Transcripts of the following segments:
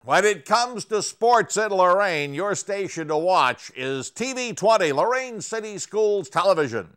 When it comes to sports in Lorain, your station to watch is TV 20, Lorain City Schools Television.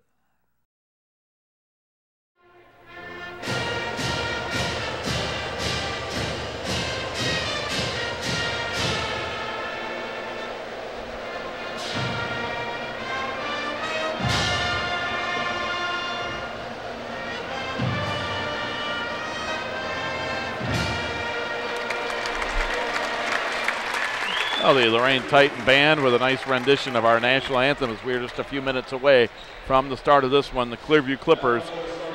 Well, the Lorain Titan Band with a nice rendition of our national anthem as we're just a few minutes away from the start of this one. The Clearview Clippers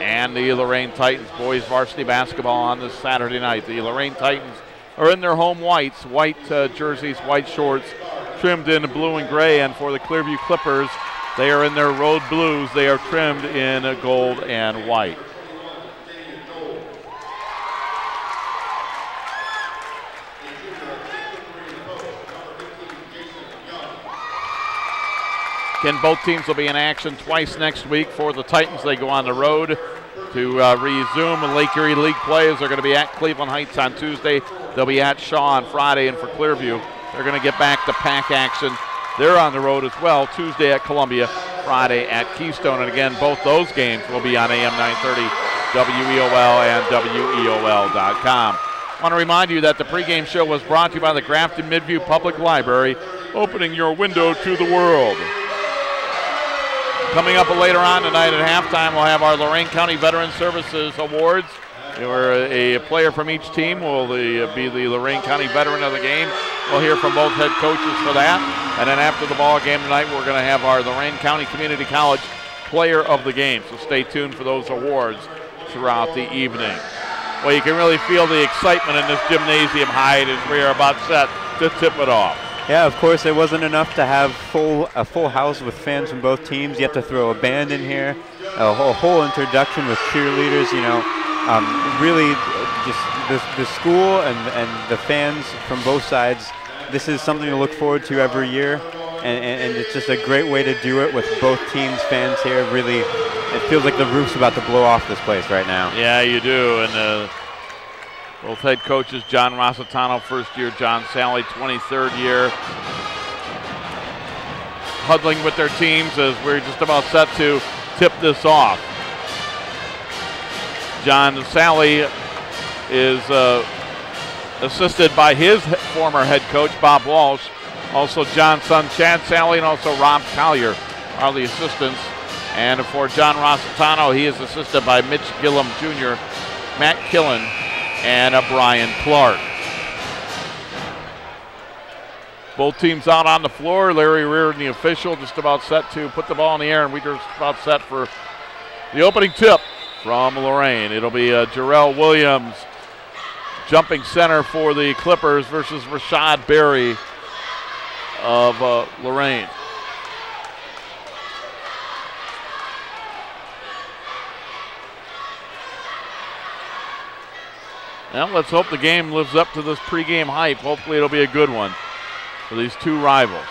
and the Lorain Titans boys varsity basketball on this Saturday night. The Lorain Titans are in their home whites, white jerseys, white shorts, trimmed in blue and gray. And for the Clearview Clippers, they are in their road blues. They are trimmed in gold and white. Again, both teams will be in action twice next week. For the Titans, they go on the road to resume Lake Erie League play as they're going to be at Cleveland Heights on Tuesday. They'll be at Shaw on Friday, and for Clearview, they're going to get back to PAC action. They're on the road as well, Tuesday at Columbia, Friday at Keystone. And again, both those games will be on AM 930, WEOL, and WEOL.com. I want to remind you that the pregame show was brought to you by the Grafton Midview Public Library, opening your window to the world. Coming up later on tonight at halftime, we'll have our Lorain County Veteran Services Awards, where a player from each team will be the Lorain County Veteran of the game. We'll hear from both head coaches for that. And then after the ball game tonight, we're going to have our Lorain County Community College Player of the Game. So stay tuned for those awards throughout the evening. Well, you can really feel the excitement in this gymnasium, Hyde, as we are about set to tip it off. Yeah, of course, it wasn't enough to have a full house with fans from both teams. You have to throw a band in here, a whole introduction with cheerleaders. You know, really, just the school and the fans from both sides. This is something to look forward to every year, and it's just a great way to do it with both teams' fans here. Really, it feels like the roof's about to blow off this place right now. Yeah, you do, and. Both head coaches, John Rossitano, first year, John Sally, 23rd year, huddling with their teams as we're just about set to tip this off. John Sally is assisted by his former head coach, Bob Walsh. Also John's son, Chad Sally, and also Rob Collier are the assistants. And for John Rossitano, he is assisted by Mitch Gillum Jr., Matt Killen, and Brian Clark. Both teams out on the floor. Larry Reardon, the official, just about set to put the ball in the air, and we just about set for the opening tip from Lorain. It'll be Jarrell Williams, jumping center for the Clippers versus Rashad Berry of Lorain. Well, let's hope the game lives up to this pregame hype. Hopefully it'll be a good one for these two rivals.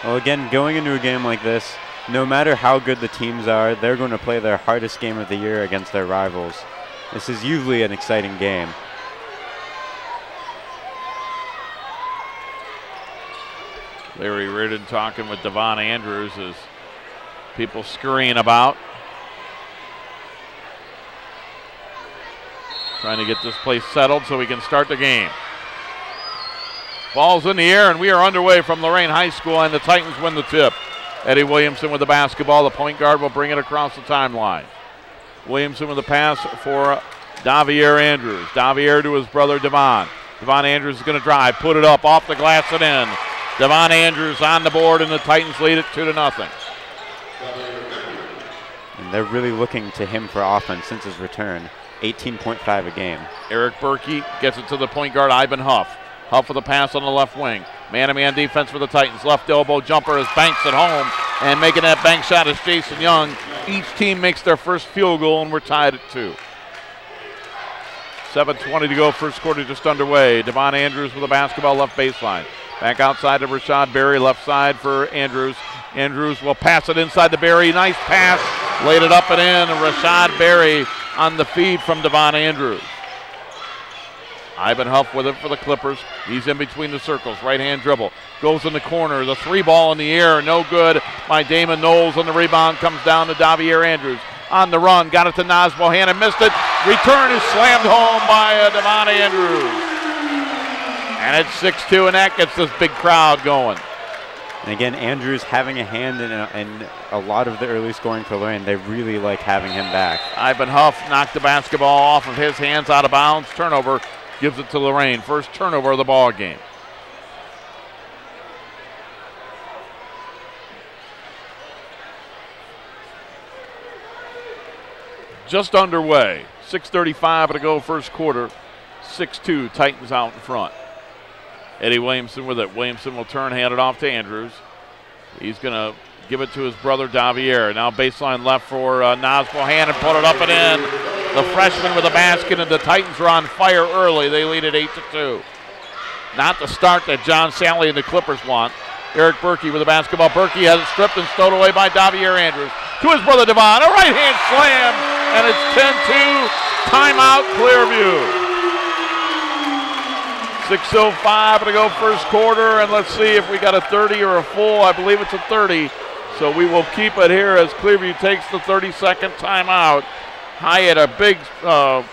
Well, again, going into a game like this, no matter how good the teams are, they're going to play their hardest game of the year against their rivals. This is usually an exciting game. Larry Reardon talking with Devon Andrews as people scurrying about, trying to get this place settled so we can start the game. Ball's in the air, and we are underway from Lorain High School, and the Titans win the tip. Eddie Williamson with the basketball. The point guard will bring it across the timeline. Williamson with the pass for Davier Andrews. Davier to his brother Devon. Devon Andrews is going to drive, put it up, off the glass and in. Devon Andrews on the board, and the Titans lead it 2-0. And they're really looking to him for offense since his return. 18.5 a game. Eric Berkey gets it to the point guard, Ivan Huff. Huff with a pass on the left wing. Man-to-man defense for the Titans. Left elbow jumper is Banks at home. And making that bank shot is Jason Young. Each team makes their first field goal, and we're tied at 2. 7:20 to go, first quarter just underway. Devon Andrews with a basketball left baseline. Back outside to Rashad Berry, left side for Andrews. Andrews will pass it inside to Berry. Nice pass. Laid it up and in. Rashad Berry on the feed from Devon Andrews. Ivan Huff with it for the Clippers. He's in between the circles. Right-hand dribble. Goes in the corner. The three ball in the air. No good by Damon Knowles, and the rebound comes down to Davier Andrews. On the run. Got it to Naz Bohannon. Missed it. Return is slammed home by Devon Andrews. And it's 6-2, and that gets this big crowd going. And again, Andrews having a hand in a lot of the early scoring for Lorain. They really like having him back. Ivan Huff knocked the basketball off of his hands, out of bounds. Turnover gives it to Lorain. First turnover of the ball game. Just underway. 6:35 to go first quarter. 6-2, Titans out in front. Eddie Williamson with it. Williamson will turn, hand it off to Andrews. He's going to give it to his brother Davier. Now baseline left for Naz Bohannon, put it up and in. The freshman with the basket, and the Titans are on fire early. They lead it 8-2. Not the start that John Sally and the Clippers want. Eric Berkey with the basketball. Berkey has it stripped and stowed away by Davier Andrews. To his brother Devon, a right-hand slam, and it's 10-2. Timeout, Clearview. 6:05 to go first quarter, and let's see if we got a 30 or a full. I believe it's a 30, so we will keep it here as Clearview takes the 30-second timeout. Hyatt, a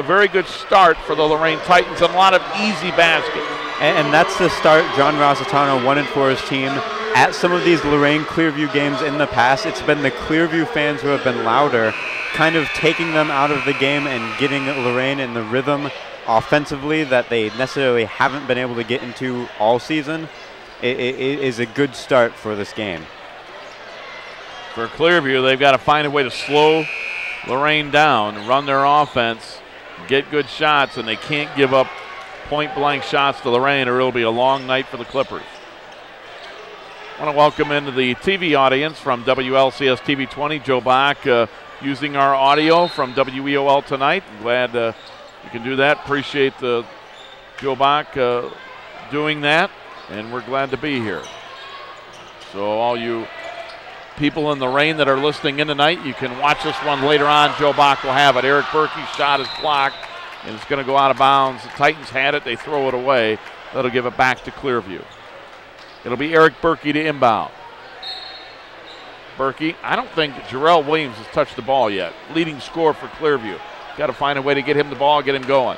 very good start for the Lorain Titans, and a lot of easy baskets. And that's the start. John Rossitano, 1 for his team. At some of these Lorain Clearview games in the past, it's been the Clearview fans who have been louder, kind of taking them out of the game and getting Lorain in the rhythm offensively that they necessarily haven't been able to get into all season. It is a good start for this game. For Clearview, they've got to find a way to slow Lorain down, run their offense, get good shots, and they can't give up point-blank shots to Lorain, or it'll be a long night for the Clippers. I want to welcome into the TV audience from WLCS TV 20, Joe Bach, using our audio from WEOL tonight. Glad you can do that. Appreciate Joe Bach doing that, and we're glad to be here. So all you people in the rain that are listening in tonight, you can watch this one later on. Joe Bach will have it. Eric Berkey's shot is blocked, and it's going to go out of bounds. The Titans had it. They throw it away. That'll give it back to Clearview. It'll be Eric Berkey to inbound. Berkey, I don't think Jarrell Williams has touched the ball yet. Leading scorer for Clearview. Got to find a way to get him the ball, get him going.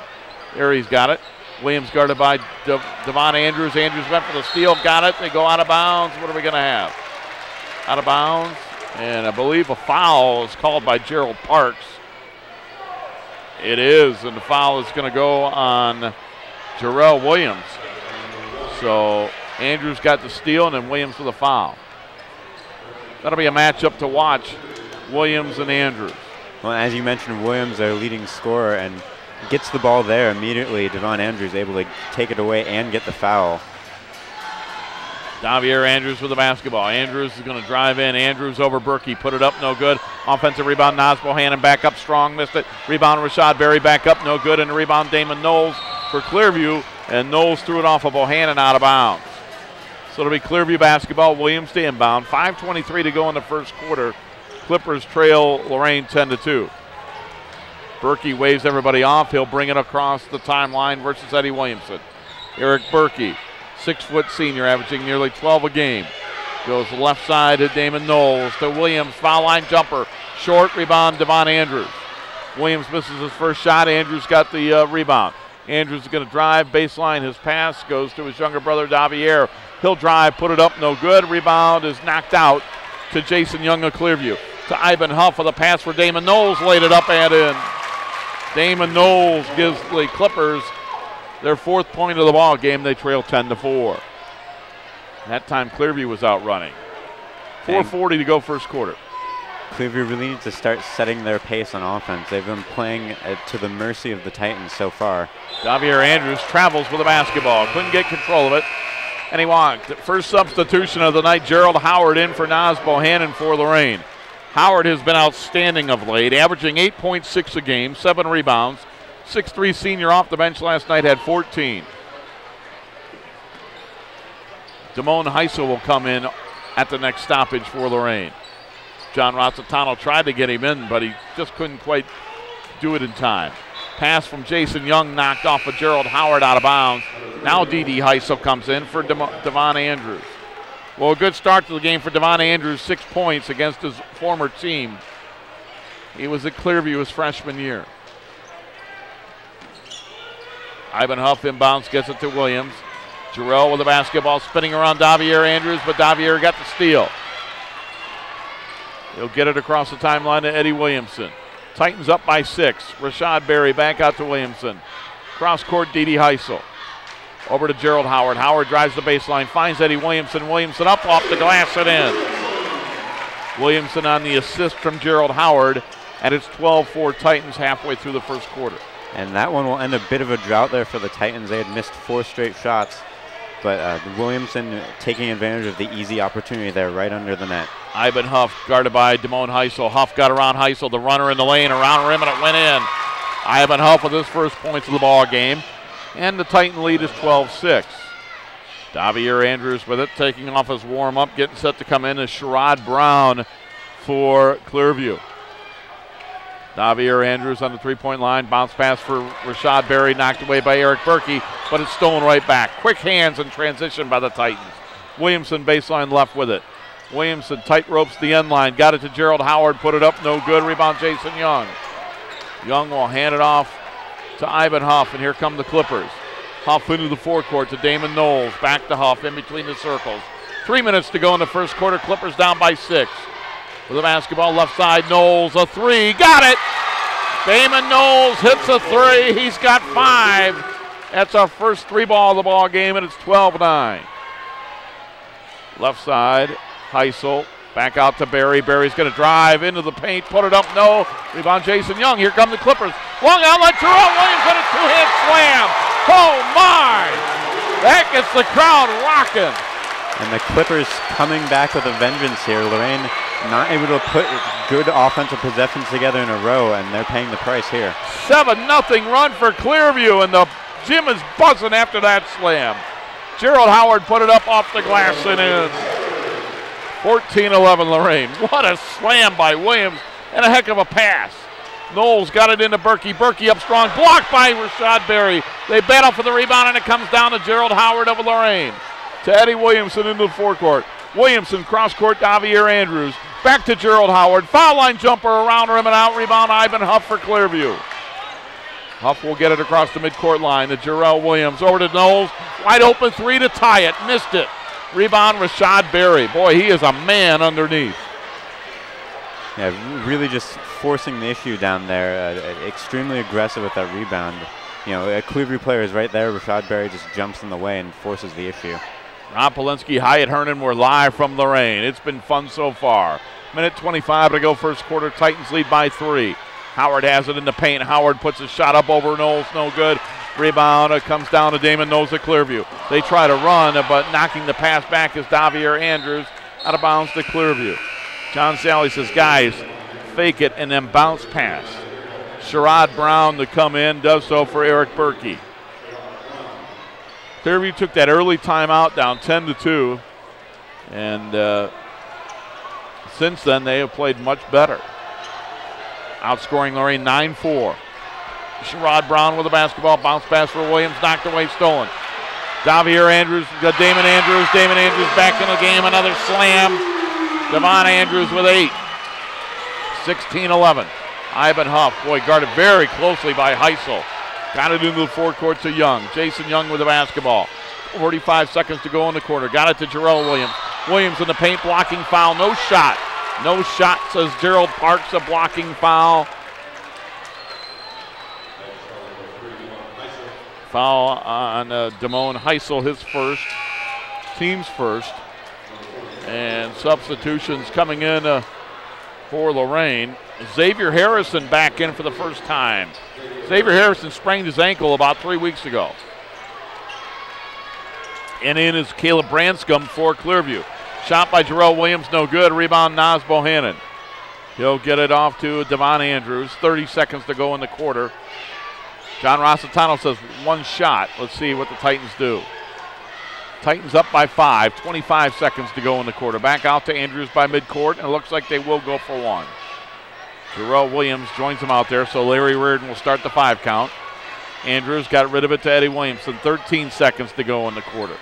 There he's got it. Williams guarded by Devon Andrews. Andrews went for the steal, got it. They go out of bounds. What are we going to have? Out of bounds. And I believe a foul is called by Gerald Parks. It is, and the foul is going to go on Jarrell Williams. So Andrews got the steal, and then Williams with a foul. That'll be a matchup to watch, Williams and Andrews. Well, as you mentioned, Williams, their leading scorer, and gets the ball there immediately. Devon Andrews able to take it away and get the foul. Davier Andrews with the basketball. Andrews is going to drive in. Andrews over Berkey. Put it up, no good. Offensive rebound, Naz Bohannon back up strong, missed it. Rebound, Rashad Berry back up, no good. And the rebound, Damon Knowles for Clearview. And Knowles threw it off of Bohannon out of bounds. So it'll be Clearview basketball. Williams to inbound. 5:23 to go in the first quarter. Clippers trail Lorain 10-2. Berkey waves everybody off. He'll bring it across the timeline versus Eddie Williamson. Eric Berkey, 6-foot senior, averaging nearly 12 a game. Goes left side to Damon Knowles, to Williams, foul line jumper. Short rebound, Devon Andrews. Williams misses his first shot. Andrews got the rebound. Andrews is going to drive, baseline. His pass goes to his younger brother, Davier. He'll drive, put it up, no good. Rebound is knocked out to Jason Young of Clearview. To Ivan Huff with a pass where Damon Knowles laid it up and in. Damon Knowles gives the Clippers their 4th point of the ball game. They trail 10-4. That time Clearview was out running. 4:40 to go first quarter. Clearview really needs to start setting their pace on offense. They've been playing to the mercy of the Titans so far. Davier Andrews travels with the basketball. Couldn't get control of it, and he walked. First substitution of the night, Gerald Howard in for Naz Bohannon for Lorain. Howard has been outstanding of late, averaging 8.6 a game, 7 rebounds. 6'3" senior off the bench last night, had 14. Damone Heisel will come in at the next stoppage for Lorain. John Rossitano tried to get him in, but he just couldn't quite do it in time. Pass from Jason Young knocked off of Gerald Howard out of bounds. Now D.D. Heisel comes in for Devon Andrews. Well, a good start to the game for Devon Andrews, 6 points against his former team. He was at Clearview his freshman year. Ivan Huff inbounds, gets it to Williams. Jarrell with the basketball, spinning around Davier Andrews, but Davier got the steal. He'll get it across the timeline to Eddie Williamson. Titans up by 6. Rashad Berry back out to Williamson. Cross court, D.D. Heisel. Over to Gerald Howard. Howard drives the baseline, finds Eddie Williamson. Williamson up off the glass and in. Williamson on the assist from Gerald Howard, and it's 12-4 Titans halfway through the first quarter. And that one will end a bit of a drought there for the Titans. They had missed 4 straight shots, but Williamson taking advantage of the easy opportunity there right under the net. Ivan Huff guarded by Damone Heisel. Huff got around Heisel, the runner in the lane, around rim, and it went in. Ivan Huff with his first points of the ball game, and the Titan lead is 12-6. Davier Andrews with it, taking off his warm-up, getting set to come in is Sherrod Brown for Clearview. Davier Andrews on the three-point line. Bounce pass for Rashad Berry, knocked away by Eric Berkey, but it's stolen right back. Quick hands in transition by the Titans. Williamson baseline left with it. Williamson tight ropes the end line. Got it to Gerald Howard, put it up, no good. Rebound Jason Young. Young will hand it off to Ivan Huff, and here come the Clippers. Huff into the forecourt to Damon Knowles. Back to Huff in between the circles. 3 minutes to go in the first quarter. Clippers down by 6. With the basketball left side, Knowles, a 3, got it! Damon Knowles hits a 3, he's got 5. That's our first 3 ball of the ball game, and it's 12-9. Left side, Heisel, back out to Berry. Berry's gonna drive into the paint, put it up, no. Rebound Jason Young, here come the Clippers. Long outlet, Terrell Williams with a 2-hand slam. Oh my! That gets the crowd rocking. And the Clippers coming back with a vengeance here. Lorain not able to put good offensive possessions together in a row, and they're paying the price here. 7-0 run for Clearview, and the gym is buzzing after that slam. Gerald Howard put it up off the glass and in. 14-11 Lorain. What a slam by Williams, and a heck of a pass. Knowles got it into Berkey. Berkey up strong, blocked by Rashad Berry. They battle for the rebound, and it comes down to Gerald Howard of Lorain. To Eddie Williamson into the forecourt. Williamson cross-court, Davier Andrews. Back to Gerald Howard. Foul line jumper around rim and out. Rebound Ivan Huff for Clearview. Huff will get it across the midcourt line to Jarrell Williams. Over to Knowles. Wide open 3 to tie it. Missed it. Rebound Rashad Berry. Boy, he is a man underneath. Yeah, really just forcing the issue down there. Extremely aggressive with that rebound. You know, a Clearview player is right there. Rashad Berry just jumps in the way and forces the issue. Rob Polinsky, Hyatt Hernan, we're live from Lorain. It's been fun so far. Minute 25 to go first quarter. Titans lead by 3. Howard has it in the paint. Howard puts a shot up over Knowles. No good. Rebound. It comes down to Damon Knowles at Clearview. They try to run, but knocking the pass back is Davier Andrews out of bounds to Clearview. John Sally says, guys, fake it and then bounce pass. Sherrod Brown to come in, does so for Eric Berkey. Clearview took that early timeout down 10-2, and since then they have played much better. Outscoring Lorain 9-4. Sherrod Brown with the basketball, bounce pass for Williams, knocked away, stolen. Davier Andrews, Damon Andrews. Damon Andrews back in the game, another slam. Devon Andrews with 8. 16-11. Ivan Huff, boy, guarded very closely by Heisel. Got it into the forecourt to Young. Jason Young with the basketball. 45 seconds to go in the quarter. Got it to Jarrell Williams. Williams in the paint, blocking foul. No shot. No shot, says Gerald Parks, a blocking foul. Foul on Damone Heisel, his first. Team's first. And substitutions coming in for Lorain. Xavier Harrison back in for the first time. Xavier Harrison sprained his ankle about 3 weeks ago. And in is Caleb Branscombe for Clearview. Shot by Jarrell Williams, no good. Rebound, Naz Bohannon. He'll get it off to Devon Andrews. 30 seconds to go in the quarter. John Rossitano says 1 shot. Let's see what the Titans do. Titans up by 5. 25 seconds to go in the quarter. Back out to Andrews by midcourt, and it looks like they will go for 1. Jarrell Williams joins him out there, so Larry Reardon will start the 5 count. Andrews got rid of it to Eddie Williamson. 13 seconds to go in the quarter.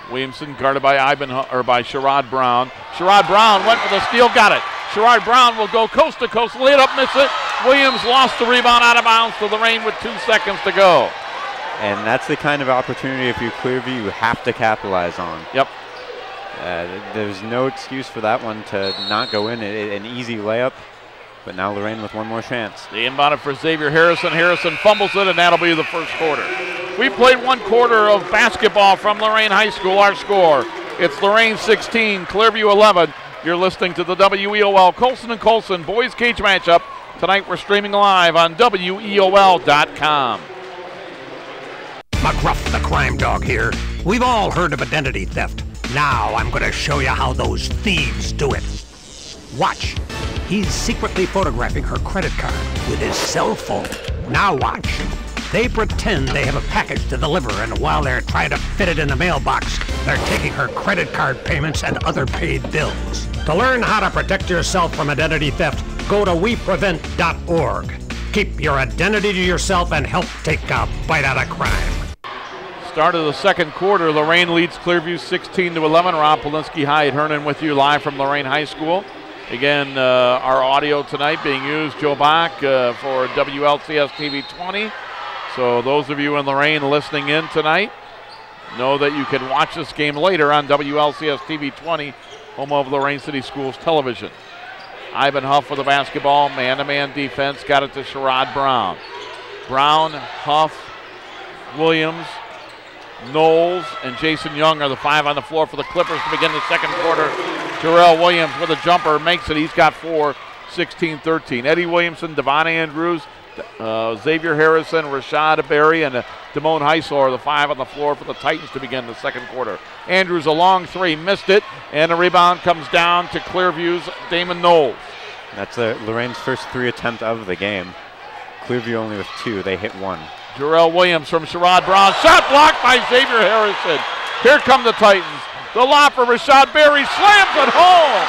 Williamson guarded by by Sherrod Brown. Sherrod Brown went for the steal, got it. Sherrod Brown will go coast to coast, lay it up, miss it. Williams lost the rebound out of bounds to Lorain with 2 seconds to go. And that's the kind of opportunity, if you're Clearview, you have to capitalize on. Yep. There's no excuse for that one to not go in. An easy layup, but now Lorain with one more chance. The inbound for Xavier Harrison. Harrison fumbles it, and that'll be the first quarter. We played 1 quarter of basketball from Lorain High School. Our score, it's Lorain 16, Clearview 11. You're listening to the WEOL Colson and Colson Boys Cage matchup. Tonight we're streaming live on WEOL.com. McGruff the crime dog here. We've all heard of identity theft. Now I'm going to show you how those thieves do it. Watch. He's secretly photographing her credit card with his cell phone. Now watch. They pretend they have a package to deliver, and while they're trying to fit it in the mailbox, they're taking her credit card payments and other paid bills. To learn how to protect yourself from identity theft, go to weprevent.org. Keep your identity to yourself and help take a bite out of crime. Start of the second quarter, Lorain leads Clearview 16-11. Rob Polinsky, Hyatt Hernan with you live from Lorain High School. Again, our audio tonight being used, Joe Bach, for WLCS TV 20. So those of you in Lorain listening in tonight know that you can watch this game later on WLCS TV 20, home of Lorain City Schools Television. Ivan Huff with the basketball, man-to-man defense, got it to Sherrod Brown. Brown, Huff, Williams, Knowles, and Jason Young are the 5 on the floor for the Clippers to begin the second quarter. Jarrell Williams with a jumper makes it. He's got 4, 16-13. Eddie Williamson, Devon Andrews, Xavier Harrison, Rashad Berry, and Damone Heisel are the 5 on the floor for the Titans to begin the second quarter. Andrews a long 3, missed it, and a rebound comes down to Clearview's Damon Knowles. That's Lorain's first 3 attempt of the game. Clearview only with 2. They hit 1. Jarrell Williams from Sherrod Brown. Shot blocked by Xavier Harrison. Here come the Titans. The lob for Rashad Berry. Slams it home.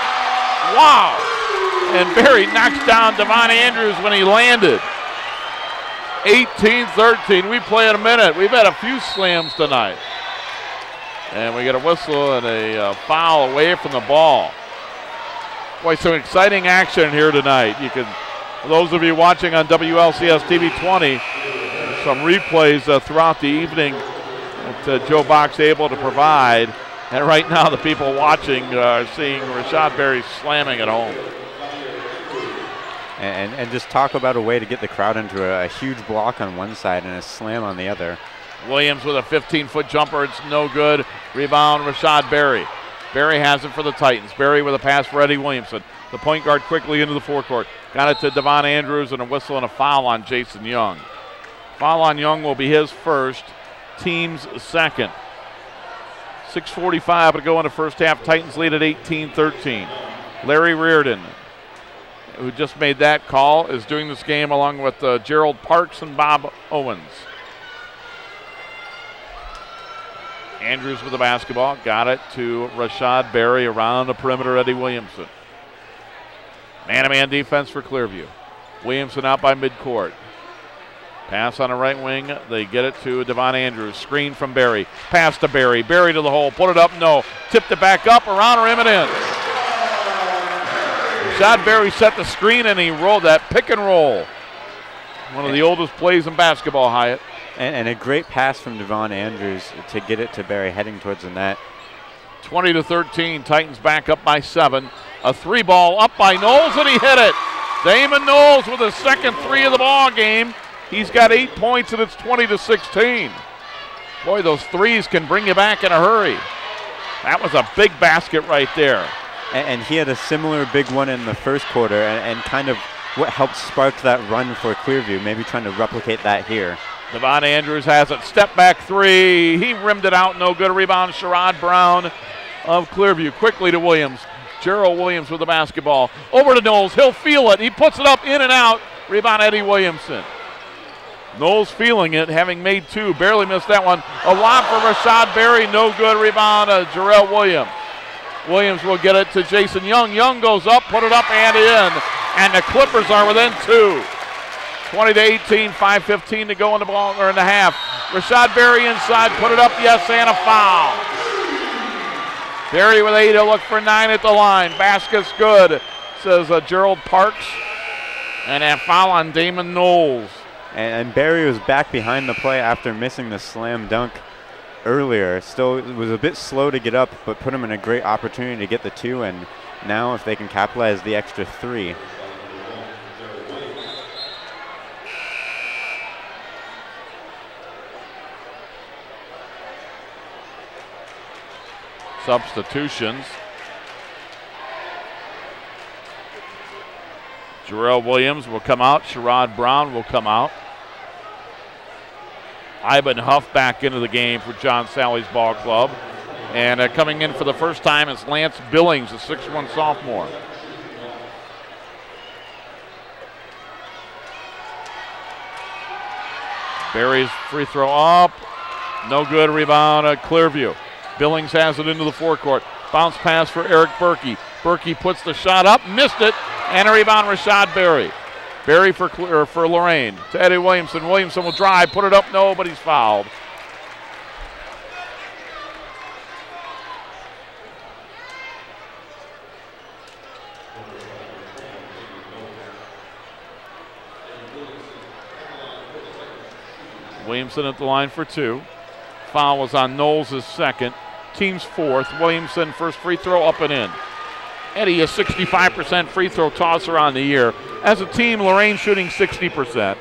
Wow. And Berry knocks down Devon Andrews when he landed. 18-13. We play in a minute. We've had a few slams tonight. And we get a whistle and a foul away from the ball. Boy, some exciting action here tonight. You can, for those of you watching on WLCS TV 20, some replays throughout the evening that Joe Bach's able to provide. And right now the people watching are seeing Rashad Berry slamming it home. And just talk about a way to get the crowd into a huge block on one side and a slam on the other. Williams with a 15-foot jumper. It's no good. Rebound, Rashad Berry. Berry has it for the Titans. Berry with a pass for Eddie Williamson. The point guard quickly into the forecourt. Got it to Devon Andrews, and a whistle and a foul on Jason Young. Foul on Young will be his first, team's second. 6:45 to go in the first half. Titans lead at 18-13. Larry Reardon, who just made that call, is doing this game along with Gerald Parks and Bob Owens. Andrews with the basketball. Got it to Rashad Berry around the perimeter. Eddie Williamson. Man-to-man defense for Clearview. Williamson out by midcourt. Pass on the right wing. They get it to Devon Andrews. Screen from Berry. Pass to Berry. Berry to the hole. Put it up. No. Tipped it back up. Around or him and in. Rashad Berry set the screen and he rolled that pick and roll. One of the oldest plays in basketball, Hyatt. And a great pass from Devon Andrews to get it to Berry heading towards the net. 20-13. Titans back up by 7. A 3-ball up by Knowles and he hit it. Damon Knowles with his second 3 of the ball game. He's got 8 points and it's 20-16. Boy, those 3s can bring you back in a hurry. That was a big basket right there. And he had a similar big one in the first quarter and kind of what helped spark that run for Clearview, maybe trying to replicate that here. Devon Andrews has it. Step back 3. He rimmed it out. No good. Rebound, Sherrod Brown of Clearview. Quickly to Williams. Gerald Williams with the basketball. Over to Knowles. He'll feel it. He puts it up in and out. Rebound, Eddie Williamson. Knowles feeling it, having made 2. Barely missed that one. A lob for Rashad Berry. No good. Rebound, Jarrell Williams. Williams will get it to Jason Young. Young goes up, put it up and in. and the Clippers are within 2. 20-18, 5:15 to go in the ball or in the half. Rashad Berry inside, put it up, yes, and a foul. Berry with 8, he'll look for 9 at the line. Basket's good, says Gerald Parks. And that foul on Damon Knowles. And Berry was back behind the play after missing the slam dunk earlier. Still, it was a bit slow to get up, but put him in a great opportunity to get the 2, and now if they can capitalize the extra 3. Substitutions. Jarrell Williams will come out. Sherrod Brown will come out. Ivan Huff back into the game for John Sally's ball club. And coming in for the first time is Lance Billings, a 6'1 sophomore. Berry's free throw up. No good. Rebound at Clearview. Billings has it into the forecourt. Bounce pass for Eric Berkey. Berkey puts the shot up, missed it, and a rebound Rashad Berry. Berry for Lorain to Eddie Williamson. Williamson will drive, put it up, no, but he's fouled. Williamson at the line for 2. Foul was on Knowles' second. Team's 4th. Williamson first free throw up and in. Eddie, a 65% free throw tosser on the year. As a team, Lorain shooting 60%.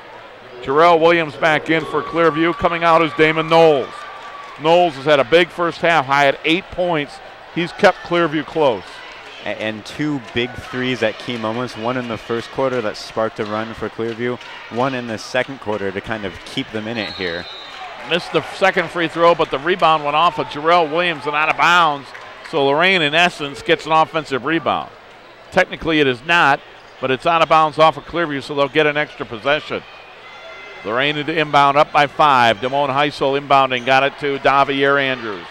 Terrell Williams back in for Clearview. Coming out is Damon Knowles. Knowles has had a big first half, high at 8 points. He's kept Clearview close. And 2 big threes at key moments. One in the first quarter that sparked a run for Clearview. One in the second quarter to kind of keep them in it here. Missed the second free throw, but the rebound went off of Jarrell Williams and out of bounds. So Lorain, in essence, gets an offensive rebound. Technically, it is not, but it's out of bounds off of Clearview, so they'll get an extra possession. Lorain into inbound, up by 5. Damone Heisel inbounding, got it to Davier Andrews.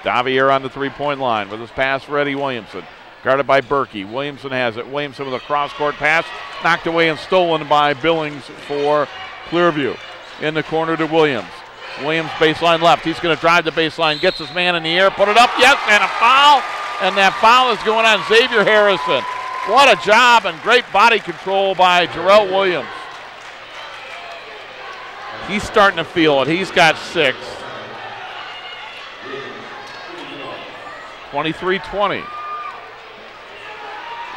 Davier on the three-point line with his pass for Eddie Williamson. Guarded by Berkey. Williamson has it. Williamson with a cross-court pass, knocked away and stolen by Billings for Clearview. In the corner to Williams. Williams baseline left. He's going to drive the baseline, gets his man in the air, put it up, yes, and a foul. And that foul is going on Xavier Harrison. What a job and great body control by Jarrell Williams. He's starting to feel it. He's got 6. 23-20.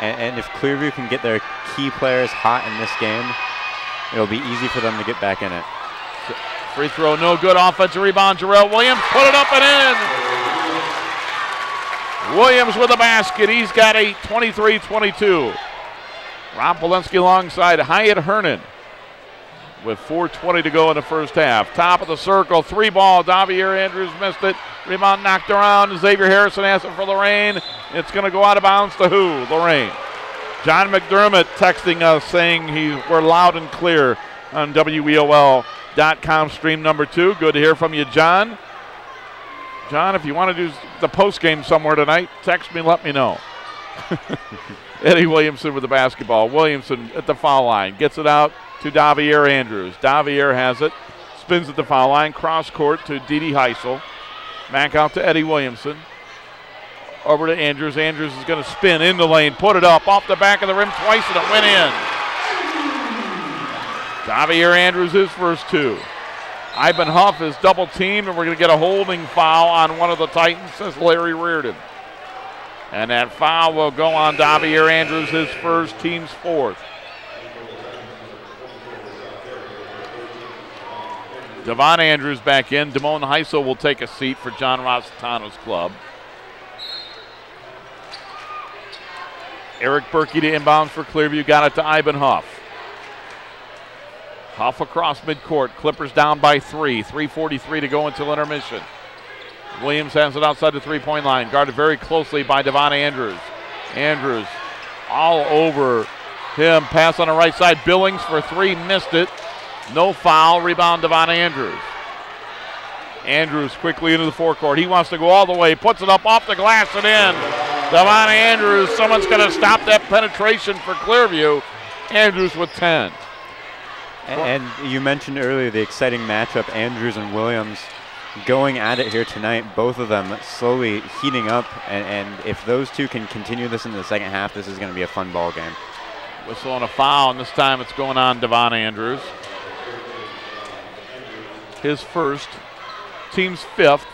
And if Clearview can get their key players hot in this game, it'll be easy for them to get back in it. Free throw, no good. Offensive rebound, Jarrell Williams. Put it up and in. Williams with a basket. He's got 8, 23-22. Rob Polensky alongside Hyatt Hernan with 4:20 to go in the first half. Top of the circle, 3-ball. Davier Andrews missed it. Rebound knocked around. Xavier Harrison has it for Lorain. It's going to go out of bounds to who? Lorain. John McDermott texting us saying we're loud and clear on WEOL.com stream number 2. Good to hear from you, John. John, if you want to do the post game somewhere tonight, text me, let me know. Eddie Williamson with the basketball. Williamson at the foul line. Gets it out to Davier Andrews. Davier has it. Spins at the foul line. Cross court to Dede Heisel. Back out to Eddie Williamson. Over to Andrews. Andrews is going to spin in the lane. Put it up off the back of the rim twice and it went in. Davier Andrews his first 2. Ivan Huff is double teamed and we're going to get a holding foul on one of the Titans, says Larry Reardon. And that foul will go on Davier Andrews, his first, team's 4th. Devon Andrews back in. Damone Heisel will take a seat for John Rossitano's club. Eric Berkey to inbound for Clearview. Got it to Ivan Huff. Huff across midcourt. Clippers down by 3. 3:43 to go until intermission. Williams has it outside the three-point line. Guarded very closely by Devon Andrews. Andrews all over him. Pass on the right side. Billings for 3. Missed it. No foul. Rebound Devon Andrews. Andrews quickly into the forecourt. He wants to go all the way. Puts it up off the glass and in. Devon Andrews. Someone's going to stop that penetration for Clearview. Andrews with 10. And you mentioned earlier the exciting matchup, Andrews and Williams going at it here tonight. Both of them slowly heating up, and if those two can continue this in the second half, this is going to be a fun ball game. Whistle on a foul, and this time it's going on Devon Andrews. His first, team's 5th.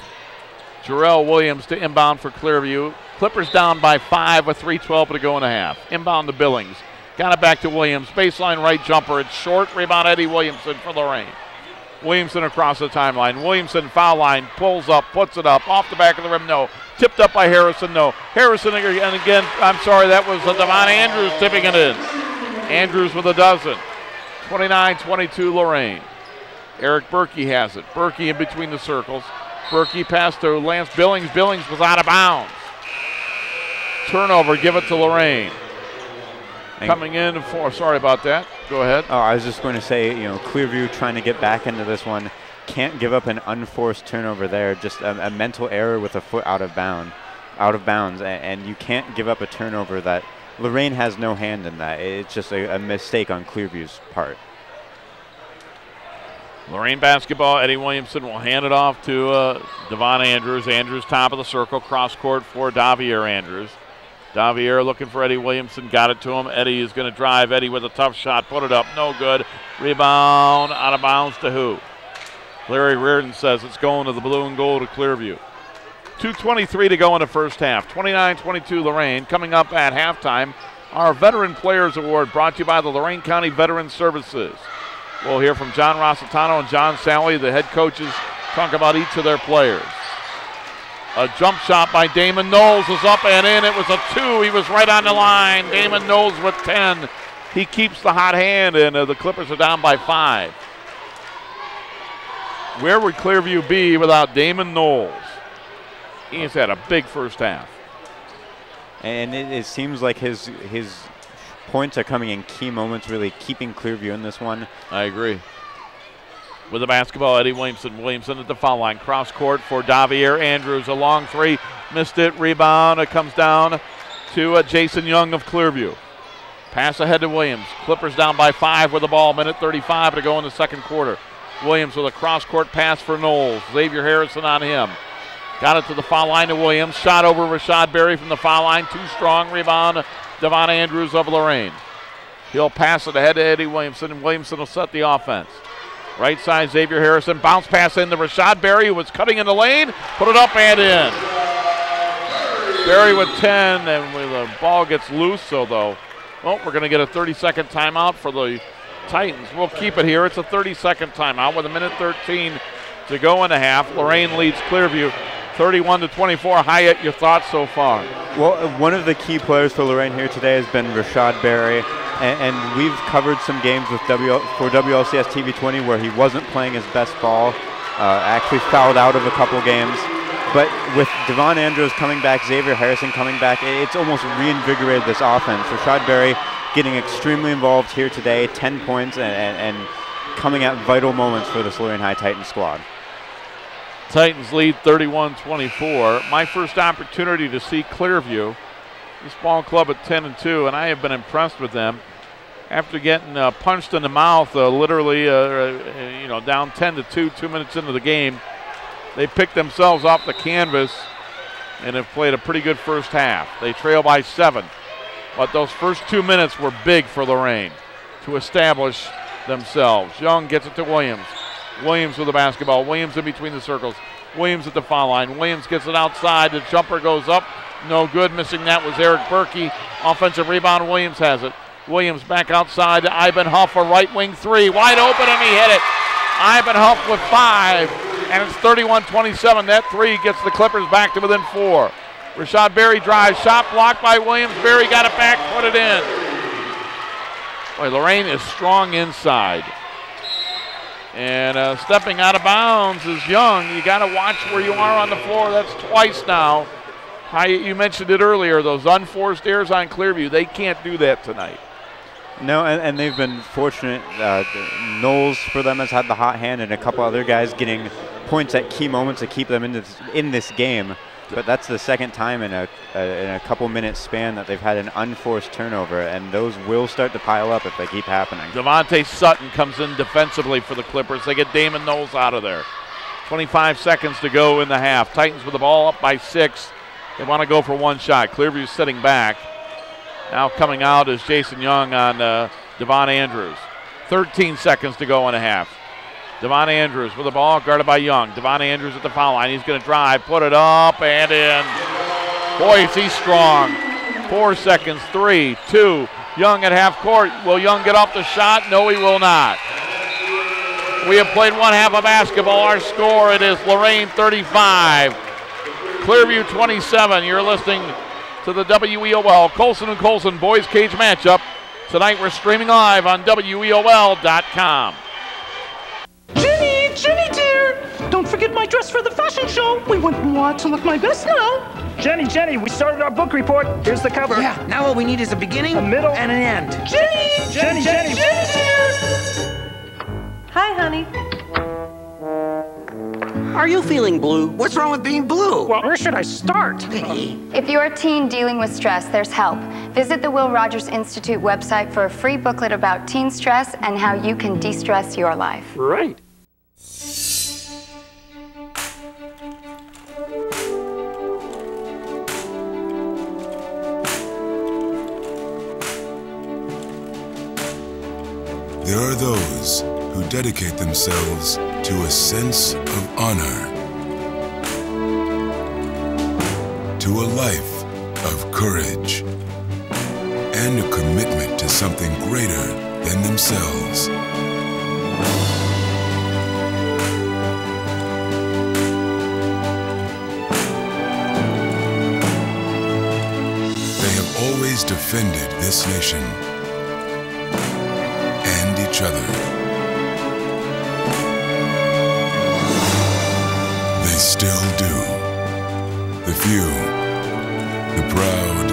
Jarrell Williams to inbound for Clearview. Clippers down by 5 with 3:12 to go in the half. Inbound to Billings. Got it back to Williams. Baseline right jumper. It's short. Rebound Eddie Williamson for Lorain. Williamson across the timeline. Williamson foul line. Pulls up. Puts it up. Off the back of the rim. No. Tipped up by Harrison. No. Harrison and again. I'm sorry. That was Devon Andrews tipping it in. Andrews with a dozen. 29-22 Lorain. Eric Berkey has it. Berkey in between the circles. Berkey passed to Lance Billings. Billings was out of bounds. Turnover. Give it to Lorain. Coming in for, sorry about that. Go ahead. Oh, I was just going to say, Clearview trying to get back into this one. Can't give up an unforced turnover there. Just a mental error with a foot out of bounds. And you can't give up a turnover that Lorain has no hand in that. It's just a mistake on Clearview's part. Lorain basketball. Eddie Williamson will hand it off to Devon Andrews. Andrews top of the circle. Cross court for Davier Andrews. Davier looking for Eddie Williamson. Got it to him. Eddie is going to drive. Eddie with a tough shot. Put it up. No good. Rebound. Out of bounds to who? Larry Reardon says it's going to the blue and gold to Clearview. 2:23 to go in the first half. 29-22 Lorain. Coming up at halftime, our Veteran Players Award brought to you by the Lorain County Veteran Services. We'll hear from John Rossitano and John Sally, the head coaches, talk about each of their players. A jump shot by Damon Knowles is up and in. It was a 2. He was right on the line. Damon Knowles with 10. He keeps the hot hand, and the Clippers are down by 5. Where would Clearview be without Damon Knowles? He's had a big first half. And it seems like his points are coming in key moments, really keeping Clearview in this one. I agree. With the basketball, Eddie Williamson. Williamson at the foul line. Cross court for Davier Andrews. A long 3. Missed it. Rebound. It comes down to Jason Young of Clearview. Pass ahead to Williams. Clippers down by 5 with the ball. 1:35 to go in the second quarter. Williams with a cross court pass for Knowles. Xavier Harrison on him. Got it to the foul line to Williams. Shot over Rashad Berry from the foul line. Too strong. Rebound. Devon Andrews of Lorain. He'll pass it ahead to Eddie Williamson, and Williamson will set the offense. Right side, Xavier Harrison. Bounce pass in to Rashad Berry, who was cutting in the lane. Put it up and in. Berry with 10, and the ball gets loose, we're going to get a 30-second timeout for the Titans. We'll keep it here. It's a 30-second timeout with 1:13 to go in the half. Lorain leads Clearview 31-24. Hyatt, your thoughts so far? Well, one of the key players for Lorain here today has been Rashad Berry, and we've covered some games with for WLCS TV 20 where he wasn't playing his best ball, actually fouled out of a couple games. But with Devon Andrews coming back, Xavier Harrison coming back, it's almost reinvigorated this offense. Rashad Berry getting extremely involved here today, 10 points, and coming at vital moments for this Lorain High Titans squad. Titans lead 31-24. My first opportunity to see Clearview, this ball club at 10-2, and I have been impressed with them. After getting punched in the mouth, literally, down 10-2, 2 minutes into the game, they picked themselves off the canvas and have played a pretty good first half. They trail by 7, but those first 2 minutes were big for Lorain to establish themselves. Young gets it to Williams. Williams with the basketball. Williams in between the circles. Williams at the foul line. Williams gets it outside. The jumper goes up. No good. Missing that was Eric Berkey. Offensive rebound. Williams has it. Williams back outside to Ivan Huff. A right wing 3. Wide open, and he hit it. Ivan Huff with 5. And it's 31-27. That 3 gets the Clippers back to within 4. Rashad Berry drives. Shot blocked by Williams. Berry got it back. Put it in. Boy, Lorain is strong inside. And stepping out of bounds is Young. You got to watch where you are on the floor. That's twice now. You mentioned it earlier, those unforced errors on Clearview. They can't do that tonight. No, and they've been fortunate. Knowles for them has had the hot hand, and a couple other guys getting points at key moments to keep them in this game. but that's the second time in a couple minute span that they've had an unforced turnover, and those will start to pile up if they keep happening. Devontae Sutton comes in defensively for the Clippers. They get Damon Knowles out of there. 25 seconds to go in the half. Titans with the ball up by 6. They want to go for one shot. Clearview sitting back. Now coming out is Jason Young on Devon Andrews. 13 seconds to go in a half. Devon Andrews with the ball, guarded by Young. Devon Andrews at the foul line. He's going to drive, put it up, and in. Boy, is he strong. 4 seconds, 3, 2. Young at half court. Will Young get off the shot? No, he will not. We have played one half of basketball. Our score, it is Lorain 35, Clearview 27. You're listening to the WEOL Colson and Colson Boys Cage matchup. Tonight we're streaming live on WEOL.com. Jenny dear, don't forget my dress for the fashion show. We want more to look my best now. Jenny, we started our book report. Here's the cover. Yeah, now all we need is a beginning, a middle, and an end. Jenny dear. Hi, honey. Are you feeling blue? What's wrong with being blue? Well, where should I start? If you're a teen dealing with stress, there's help. Visit the Will Rogers Institute website for a free booklet about teen stress and how you can de-stress your life. Right. There are those who dedicate themselves to a sense of honor, to a life of courage, and a commitment to something greater than themselves. They have always defended this nation and each other. They still do. The few, the proud,